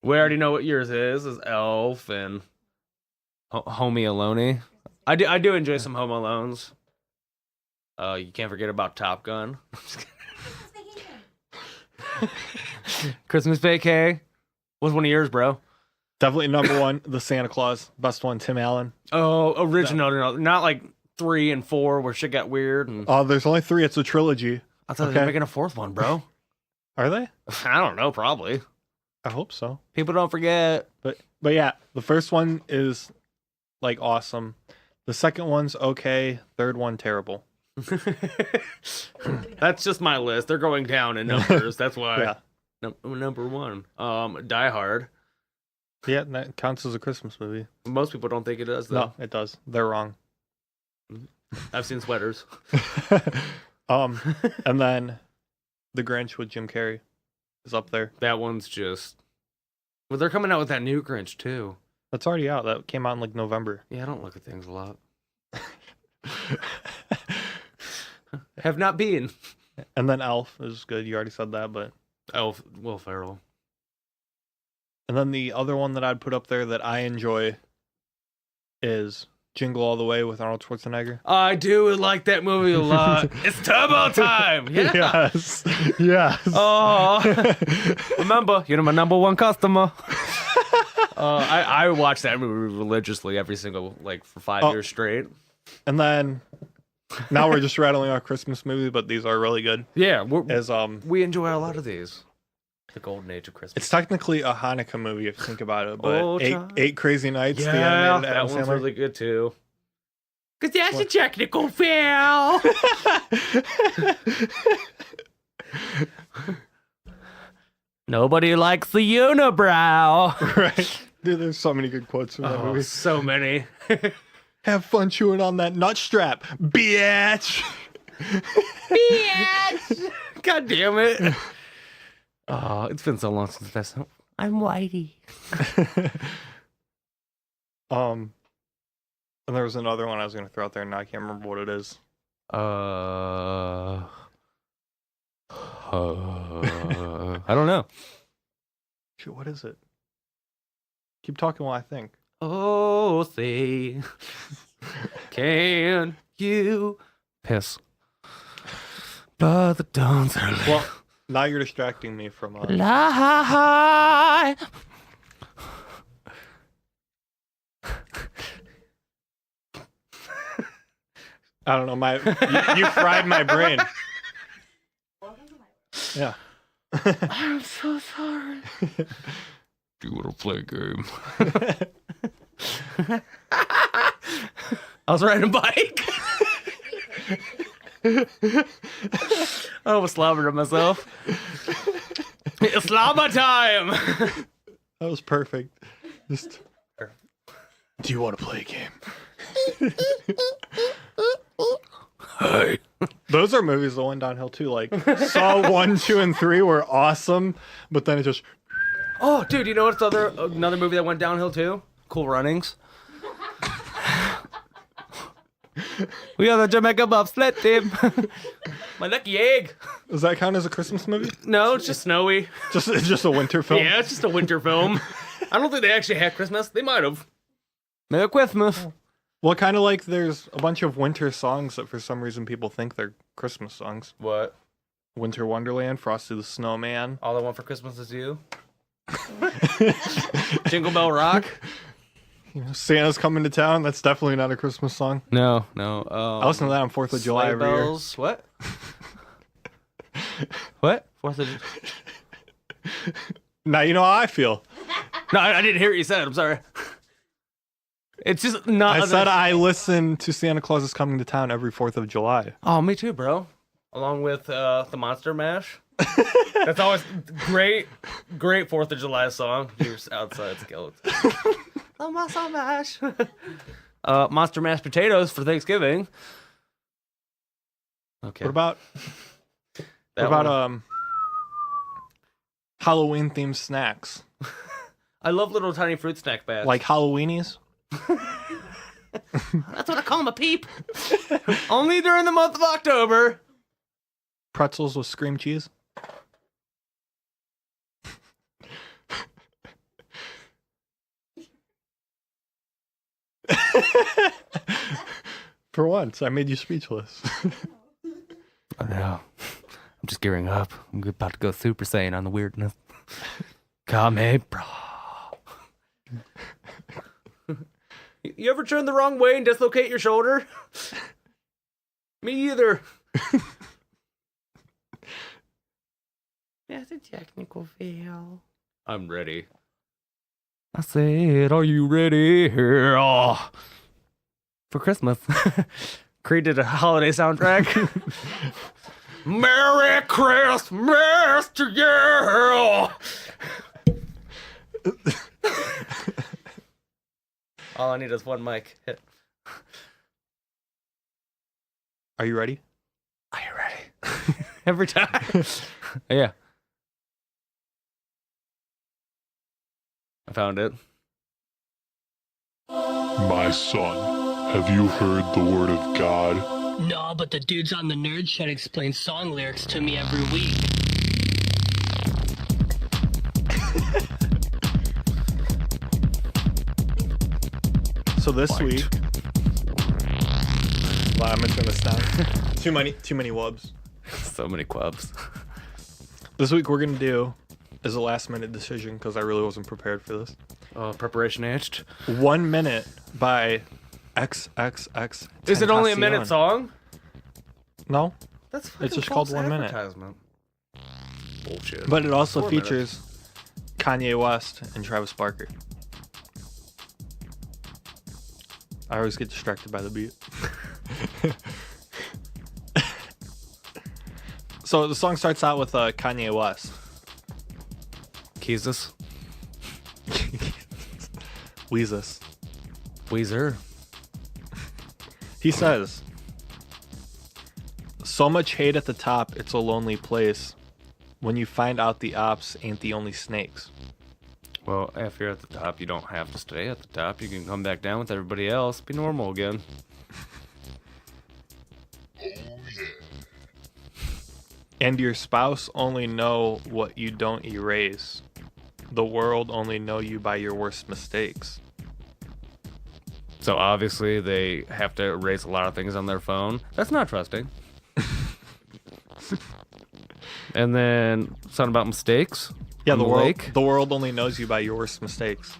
We already know what yours is Elf and Homie Alone. I do enjoy some Home Alones. You can't forget about Top Gun. Christmas Vacay. What's one of yours, bro? Definitely number one, The Santa Claus. Best one, Tim Allen. Oh, original. No, not like 3 and 4 where shit got weird. And... there's only 3. It's a trilogy. I thought they were making a 4th one, bro. Are they? I don't know, probably. I hope so. People don't forget. But yeah, the first one is like awesome. The second one's okay. Third one, terrible. That's just my list. They're going down in numbers. That's why. Yeah. Number 1. Die Hard. Yeah, that counts as a Christmas movie. Most people don't think it does, though. No, it does. They're wrong. I've seen sweaters. And then The Grinch with Jim Carrey is up there. That one's just... Well, they're coming out with that new Grinch, too. That's already out. That came out in like November. Yeah, I don't look at things a lot. Have not been. And then Elf is good. You already said that, but... Elf, Will Ferrell. And then the other one that I'd put up there that I enjoy is Jingle All the Way with Arnold Schwarzenegger. I do like that movie a lot. It's turbo time. Yeah. Yes. Oh, remember, you're my number one customer. I watch that movie religiously every single, for 5 years straight. And then now we're just rattling our Christmas movies, but these are really good. Yeah, we enjoy a lot of these. The golden age of Christmas. It's technically a Hanukkah movie if you think about it, but eight Crazy Nights. Yeah, the animated that Adam one's Sandler. really good too. Cause that's a technical fail. Nobody likes the unibrow. Right. Dude, there's so many good quotes from that movie. So many. Have fun chewing on that nut strap, bitch. Bitch. God damn it. Oh, it's been so long since that's... I'm Whitey. And there was another one I was going to throw out there, and now I can't remember what it is. I don't know. Shoot, what is it? Keep talking while I think. Oh, say, can you piss? But the dawns are lit. Well, now you're distracting me from... Lie. I don't know, you fried my brain. Yeah. I'm so sorry. Do you want to play a game? I was riding a bike. I almost slobbered on myself. It's slobber time. That was perfect. Just... Do you want to play a game? Hey. Those are movies that went downhill too. Like Saw 1, 2, and 3 were awesome, but then it just... Oh, dude, you know what's another movie that went downhill too? Cool Runnings. We are the Jamaica bobsled team. My lucky egg. Does that count as a Christmas movie? No, it's just snowy. It's just a winter film? Yeah, it's just a winter film. I don't think they actually had Christmas. They might have. Merry Christmas. Well, kind of like there's a bunch of winter songs that for some reason people think they're Christmas songs. What? Winter Wonderland, Frosty the Snowman. All I Want for Christmas Is You. Jingle Bell Rock. Santa's Coming to Town. That's definitely not a Christmas song. No. I listen to that on 4th of July every bells. Year. What? 4th of July. Now you know how I feel. No, I didn't hear what you said. I'm sorry. It's just not... I said I listen to Santa Claus is Coming to Town every 4th of July. Oh, me too, bro. Along with the Monster Mash. That's always great 4th of July song. Here's Outside Skeleton. The Monster Mash. Monster Mash potatoes for Thanksgiving. Okay. What about That one. Halloween themed snacks? I love little tiny fruit snack bags. Like Halloweenies? That's what I call them, a peep. Only during the month of October. Pretzels with cream cheese? For once, I made you speechless. I know. I'm just gearing up. I'm about to go Super Saiyan on the weirdness. Kame, bro. You ever turn the wrong way and dislocate your shoulder? Me either. That's a technical fail. I'm ready. I said, are you ready? Oh. For Christmas. Created a holiday soundtrack. Merry Christmas to you! All I need is one mic. Hit. Are you ready? Are you ready? Every time. Yeah. I found it. My son, have you heard the word of God? No, but the dudes on the Nerd Shed explain song lyrics to me every week. So this week, wow, I'm gonna turn this down. Too many wubs. So many clubs. This week we're gonna do is a last minute decision because I really wasn't prepared for this. Oh, preparation aged. 1 minute by XXX. Is it only a Tentacion. minute song? No, That's It's just called 1 minute. advertisement. Bullshit. but it also 4 features Kanye West and Travis Barker. I always get distracted by the beat. So the song starts out with Kanye West. Keezus. Weezus. Weezer. He says, so much hate at the top, it's a lonely place. When you find out the ops ain't the only snakes. Well, if you're at the top, you don't have to stay at the top. You can come back down with everybody else. Be normal again. And your spouse only know what you don't erase. The world only know you by your worst mistakes. So obviously they have to erase a lot of things on their phone. That's not trusting. And then something about mistakes. Yeah, on the world lake. the world only knows you by your worst mistakes.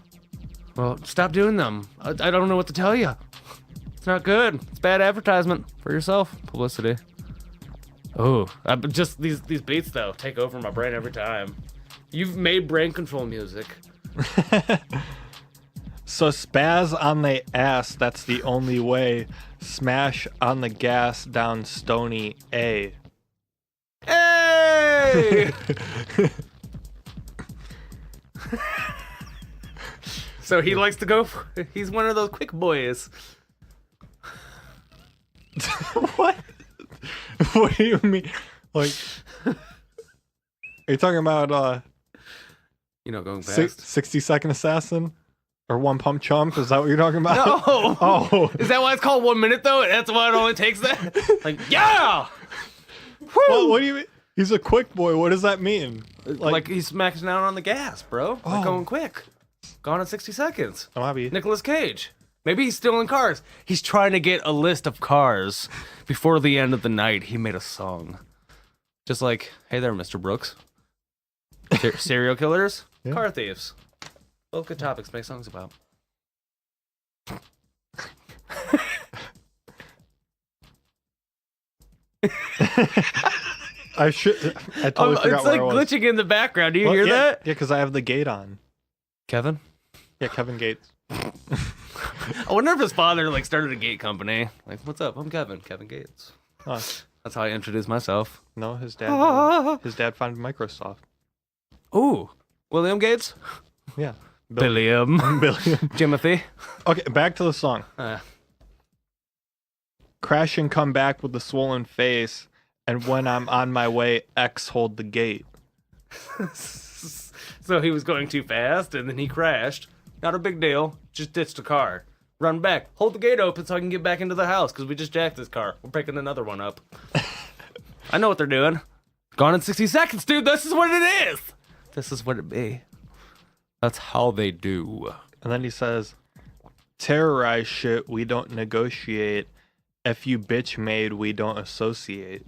Well, stop doing them. I don't know what to tell you. It's not good. It's bad advertisement for yourself. Publicity. Oh, just these beats though take over my brain every time. You've made brain control music. So spaz on the ass, that's the only way. Smash on the gas down Stony A. Hey! So he likes to go. He's one of those quick boys. What? What do you mean? Like, are you talking about You know, going fast. 60-second assassin or one pump chump? Is that what you're talking about? No. Oh. Is that why it's called 1 minute though? That's why it only takes that. Like, yeah. Well, what do you mean? He's a quick boy. What does that mean? Like he's smacking down on the gas, bro. Like going quick. Gone in 60 seconds. Oh, maybe. Nicolas Cage. Maybe he's stealing cars. He's trying to get a list of cars before the end of the night. He made a song. Just like, hey there, Mr. Brooks. Serial killers, Yeah. car thieves. Both good topics to make songs about. I totally forgot It's like where I was. glitching in the background. Do you Well, hear yeah, that? Yeah, because I have the gate on. Kevin? Yeah, Kevin Gates. I wonder if his father like started a gate company. Like, what's up? I'm Kevin. Kevin Gates. Huh. That's how I introduced myself. No, his dad. His dad founded Microsoft. Ooh. William Gates? Yeah. Billiam. Billion. Timothy. Okay, back to the song. Crash and come back with a swollen face. And when I'm on my way, X hold the gate. So he was going too fast, and then he crashed. Not a big deal. Just ditched the car. Run back. Hold the gate open so I can get back into the house, because we just jacked this car. We're picking another one up. I know what they're doing. Gone in 60 seconds, dude. This is what it is. This is what it be. That's how they do. And then he says, terrorize shit, we don't negotiate. If you bitch made, we don't associate.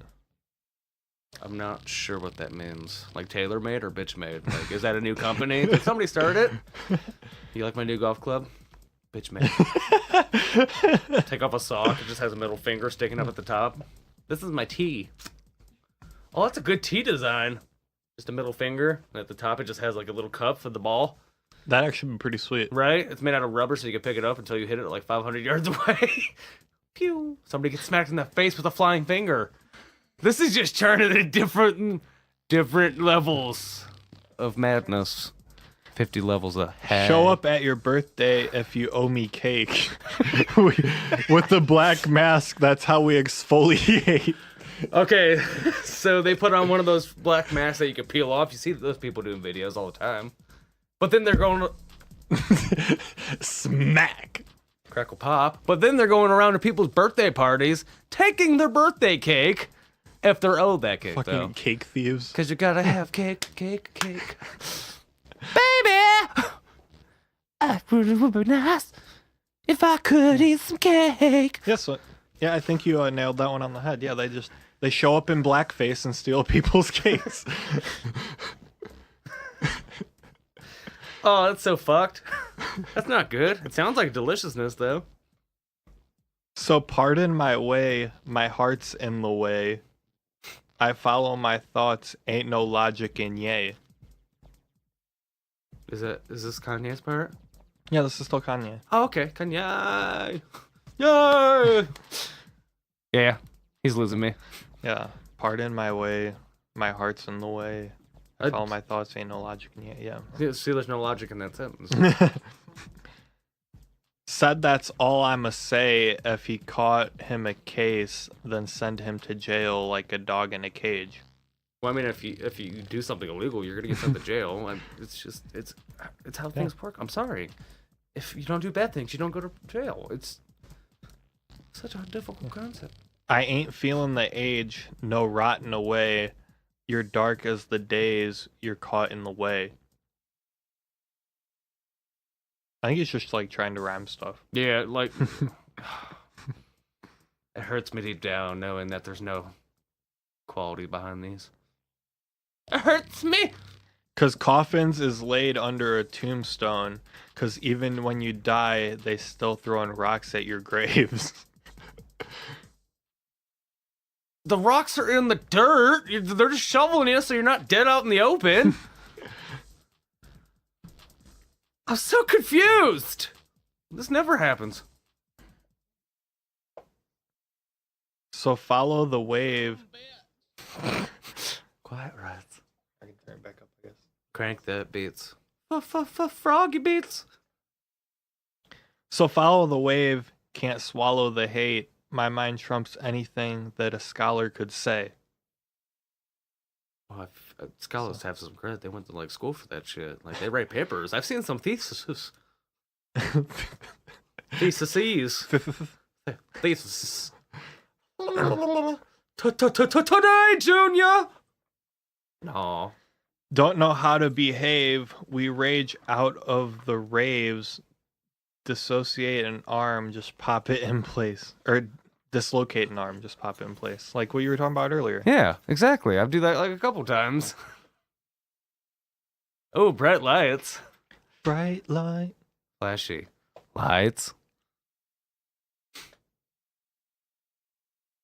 I'm not sure what that means. Like tailor made or bitch made? Like, is that a new company? Did somebody start it? You like my new golf club? Bitch made. Take off a sock. It just has a middle finger sticking up at the top. This is my tee. Oh, that's a good tee design. Just a middle finger. And at the top, it just has like a little cup for the ball. That actually be pretty sweet. Right? It's made out of rubber so you can pick it up until you hit it like 500 yards away. Pew. Somebody gets smacked in the face with a flying finger. This is just turning to different levels of madness. 50 levels ahead. Show up at your birthday if you owe me cake. With the black mask, that's how we exfoliate. Okay, so they put on one of those black masks that you can peel off. You see those people doing videos all the time. But then they're going... Smack. Crackle pop. But then they're going around to people's birthday parties, taking their birthday cake. If they're owed that cake, Fucking though. cake thieves. Because you gotta have cake. Baby! I really would be nice if I could eat some cake. Yes, yeah, I think you nailed that one on the head. Yeah, they show up in blackface and steal people's cakes. Oh, that's so fucked. That's not good. It sounds like deliciousness, though. So pardon my way, my heart's in the way. I follow my thoughts, ain't no logic in yay. Is this Kanye's part? Yeah, this is still Kanye. Oh, okay. Kanye. Yay! Yeah, he's losing me. Yeah, pardon my way, my heart's in the way. I follow my thoughts, ain't no logic in yay. Yeah. See, there's no logic in that sentence. Said that's all I'ma say. If he caught him a case, then send him to jail like a dog in a cage. Well, I mean, if you do something illegal, you're gonna get sent to jail. And it's how things work. I'm sorry. If you don't do bad things, you don't go to jail. It's such a difficult concept. I ain't feeling the age, no rotting away. You're dark as the days, you're caught in the way. I think he's just like trying to rhyme stuff. Yeah, like it hurts me deep down knowing that there's no quality behind these. It hurts me. Cause coffins is laid under a tombstone. Cause even when you die, they still throwing rocks at your graves. The rocks are in the dirt. They're just shoveling you so you're not dead out in the open. I'm so confused. This never happens. So follow the wave. Quiet rats. I can turn it back up, I guess. Crank that beats. Froggy beats. So follow the wave, can't swallow the hate. My mind trumps anything that a scholar could say. Oh, scholars have some credit. They went to like school for that shit. Like they write papers. I've seen some theses. Theses. Thesis. Today, Junior. No. Don't know how to behave. We rage out of the raves. Dissociate an arm, just pop it in place. Or dislocate an arm, just pop it in place. Like what you were talking about earlier. Yeah, exactly. I've do that like a couple times. Oh, bright lights. Bright light. Flashy. Lights.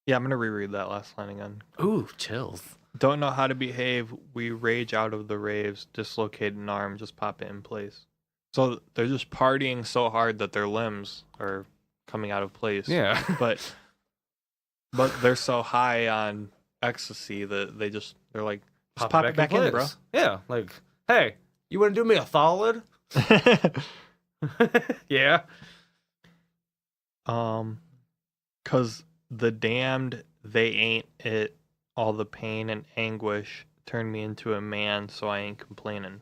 Yeah, I'm going to reread that last line again. Ooh, chills. Don't know how to behave. We rage out of the raves. Dislocate an arm, just pop it in place. So they're just partying so hard that their limbs are coming out of place. Yeah. But they're so high on ecstasy that they're like, just pop it back in, bro. Yeah, like, hey, you want to do me a solid? Yeah. Cause the damned, they ain't it. All the pain and anguish turned me into a man, so I ain't complaining.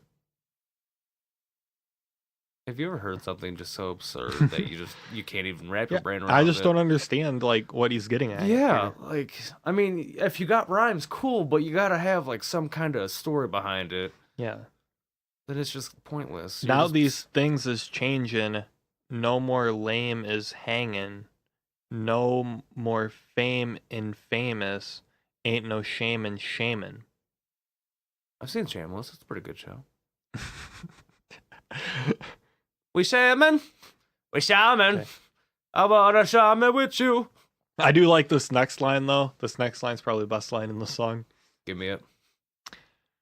Have you ever heard something just so absurd that you can't even wrap your brain around I just it? don't understand like what he's getting at. Yeah, here. like I mean, if you got rhymes, cool, but you gotta have like some kind of story behind it. Yeah. Then it's just pointless. Now these things is changing. No more lame is hanging. No more fame in famous. Ain't no shame in shamin'. I've seen Shameless. It's a pretty good show. We shaman. We shaman. Okay. I wanna shaman with you. I do like this next line though. This next line's probably the best line in the song. Give me it.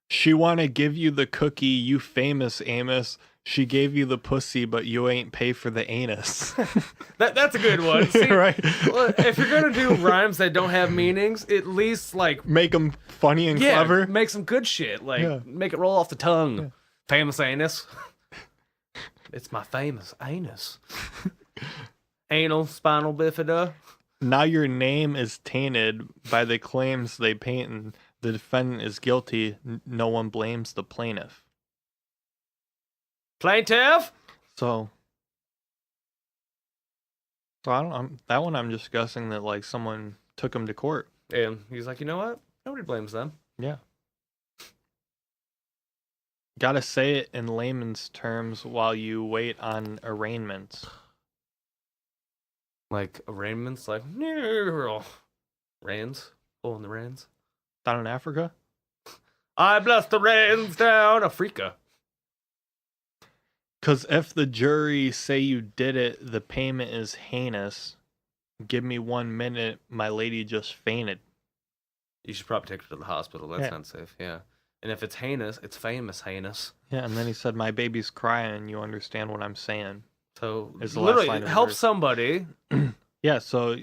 She wanna give you the cookie, you famous Amos. She gave you the pussy, but you ain't pay for the anus. That's a good one. See, Right? well, if you're gonna do rhymes that don't have meanings, at least like Make them funny and clever. make some good shit. Like Yeah. make it roll off the tongue. Famous anus. It's my famous anus. Anal spinal bifida. Now your name is tainted by the claims they paint, and the defendant is guilty. No one blames the plaintiff. Plaintiff. So I don't. That one I'm just guessing that like someone took him to court. And he's like, you know what? Nobody blames them. Yeah. Gotta say it in layman's terms while you wait on arraignments. Like arraignments, like rains, pulling the rains. Down in Africa? I bless the rains down Africa. Because if the jury say you did it, the payment is heinous. Give me 1 minute, my lady just fainted. You should probably take her to the hospital. That's Yeah. not safe. Yeah. And if it's heinous, it's famous heinous. Yeah, and then he said, my baby's crying, you understand what I'm saying. So Is the last line literally of the help verse. somebody. Yeah, so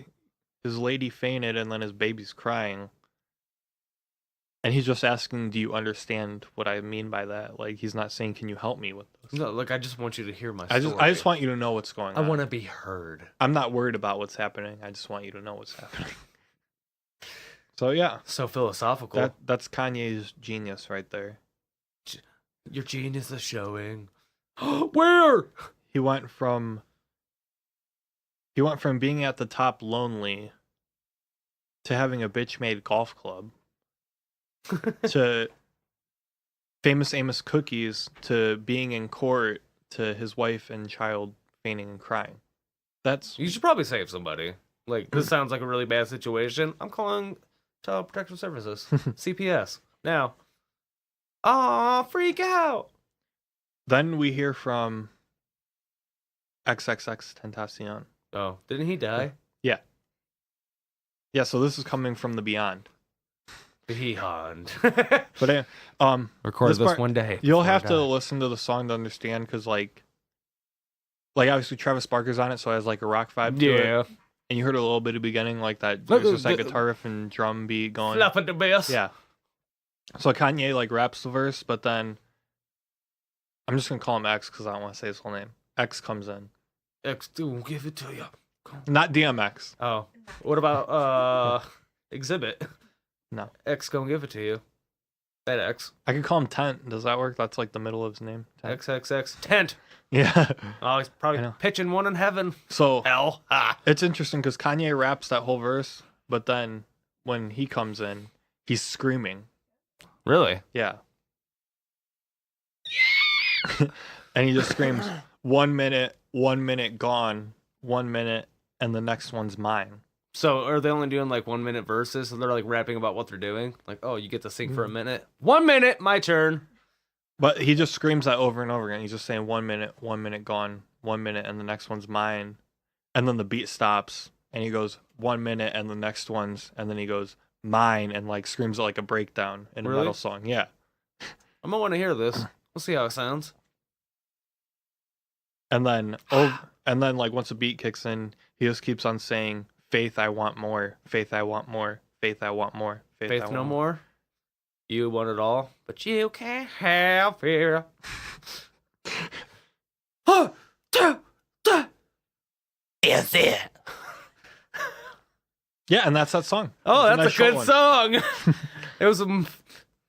his lady fainted and then his baby's crying. And he's just asking, do you understand what I mean by that? Like, he's not saying, can you help me with this? No, look, I just want you to hear my I story. just want you to know what's going I on. want to be heard. I'm not worried about what's happening. I just want you to know what's happening. So yeah, So philosophical. that's Kanye's genius right there. Your genius is showing. Where? He went from being at the top lonely to having a bitch made golf club to famous Amos cookies to being in court to his wife and child fainting and crying. That's You should probably save somebody. Like, this sounds like a really bad situation. I'm calling Child Protective Services. CPS. Now. Aw, freak out. Then we hear from XXX Tentacion. Oh, didn't he die? Yeah, so this is coming from the beyond. He honned. But Record this this part- one day. you'll before I have to die. listen to the song to understand, because like obviously Travis Barker's on it, so it has like a rock vibe to it. Yeah. And you heard a little bit of beginning, like that. Look, There's just like the- guitar riff and drum beat going. Flap at the bass. Yeah. So Kanye like raps the verse, but then I'm just gonna call him X because I don't want to say his whole name. X comes in, X, dude, give it to you. not DMX. Oh. What about Exhibit? No. X gonna give it to you. That X. I could call him Tent. Does that work? That's like the middle of his name. Tent. XXX. Tent. Yeah. Oh, he's I probably know. pitching one in heaven. So Hell. Ha. it's interesting because Kanye raps that whole verse, but then when he comes in, he's screaming. Really? Yeah. And he just screams 1 minute, 1 minute gone, 1 minute, and the next one's mine. So are they only doing like 1 minute verses? So they're like rapping about what they're doing? Like, oh, you get to sing for a minute. 1 minute, my turn. But he just screams that over and over again. He's just saying 1 minute, 1 minute gone, 1 minute, and the next one's mine. And then the beat stops, and he goes 1 minute, and the next one's, and then he goes mine, and like screams it like a breakdown in a Really? metal song. Yeah. I'm gonna want to hear this. We'll see how it sounds. And then like once the beat kicks in, he just keeps on saying, "Faith, I want more. Faith, I want more. Faith, I want more. Faith, I Faith want no more. You want it all, but you can't have fear. Is it? Yeah, and that's that song. Oh, It's that's nice a good short song. It was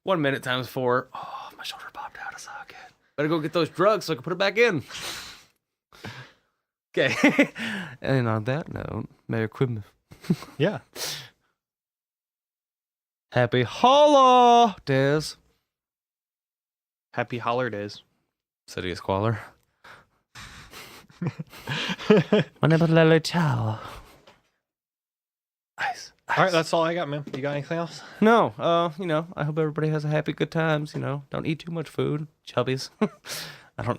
1 minute times 4. Oh, my shoulder popped out of socket. Better go get those drugs so I can put it back in. Okay. And on that note, Merry Christmas. Yeah. Happy holidays. Happy holidays. City of Squalor. My name is Lily Chow. Ice. All right, that's all I got, man. You got anything else? No, I hope everybody has a happy, good times. Don't eat too much food. Chubbies. I don't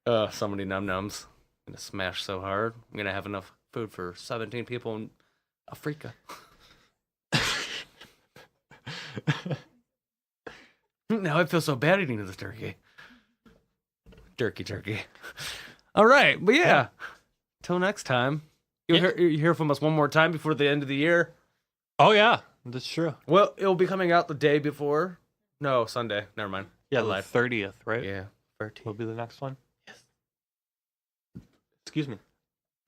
know. So many num-nums. I'm gonna smash so hard. I'm gonna have enough food for 17 people in Africa. Now I feel so bad eating this turkey. Turkey. All right, but yeah. Till next time. You hear from us one more time before the end of the year. Oh, yeah. That's true. Well, it'll be coming out the day before. No, Sunday. Never mind. Yeah, I the lied. 30th, right? Yeah, 13. Will be the next one? Yes. Excuse me.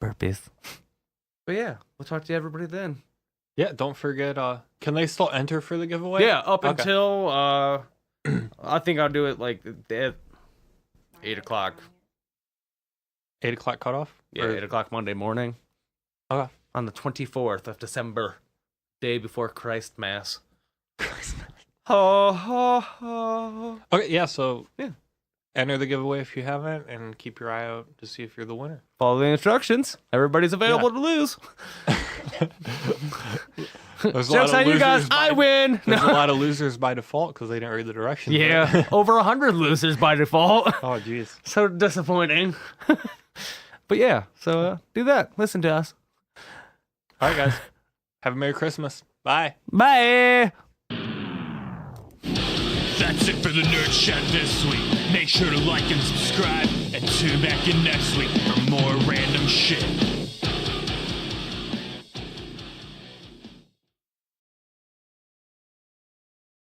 Burpees. But yeah, we'll talk to everybody then. Yeah, don't forget, can they still enter for the giveaway? Yeah, up Okay. until, I think I'll do it like at 8 o'clock. 8 o'clock cutoff? Yeah, 8 o'clock Monday morning. Okay. On the 24th of December, day before Christ Mass. Ho, ho, ho. Okay, yeah, so Yeah. enter the giveaway if you haven't, and keep your eye out to see if you're the winner. Follow the instructions. Everybody's available to lose. There's a lot Joke's of on you guys. losers I by- win. There's a lot of losers by default because they didn't read the directions. Yeah, over 100 losers by default. Oh, jeez. So disappointing. But yeah, so do that. Listen to us. All right, guys. Have a Merry Christmas. Bye. Bye. That's it for the Nerd Shed this week. Make sure to like and subscribe and tune back in next week for more random shit.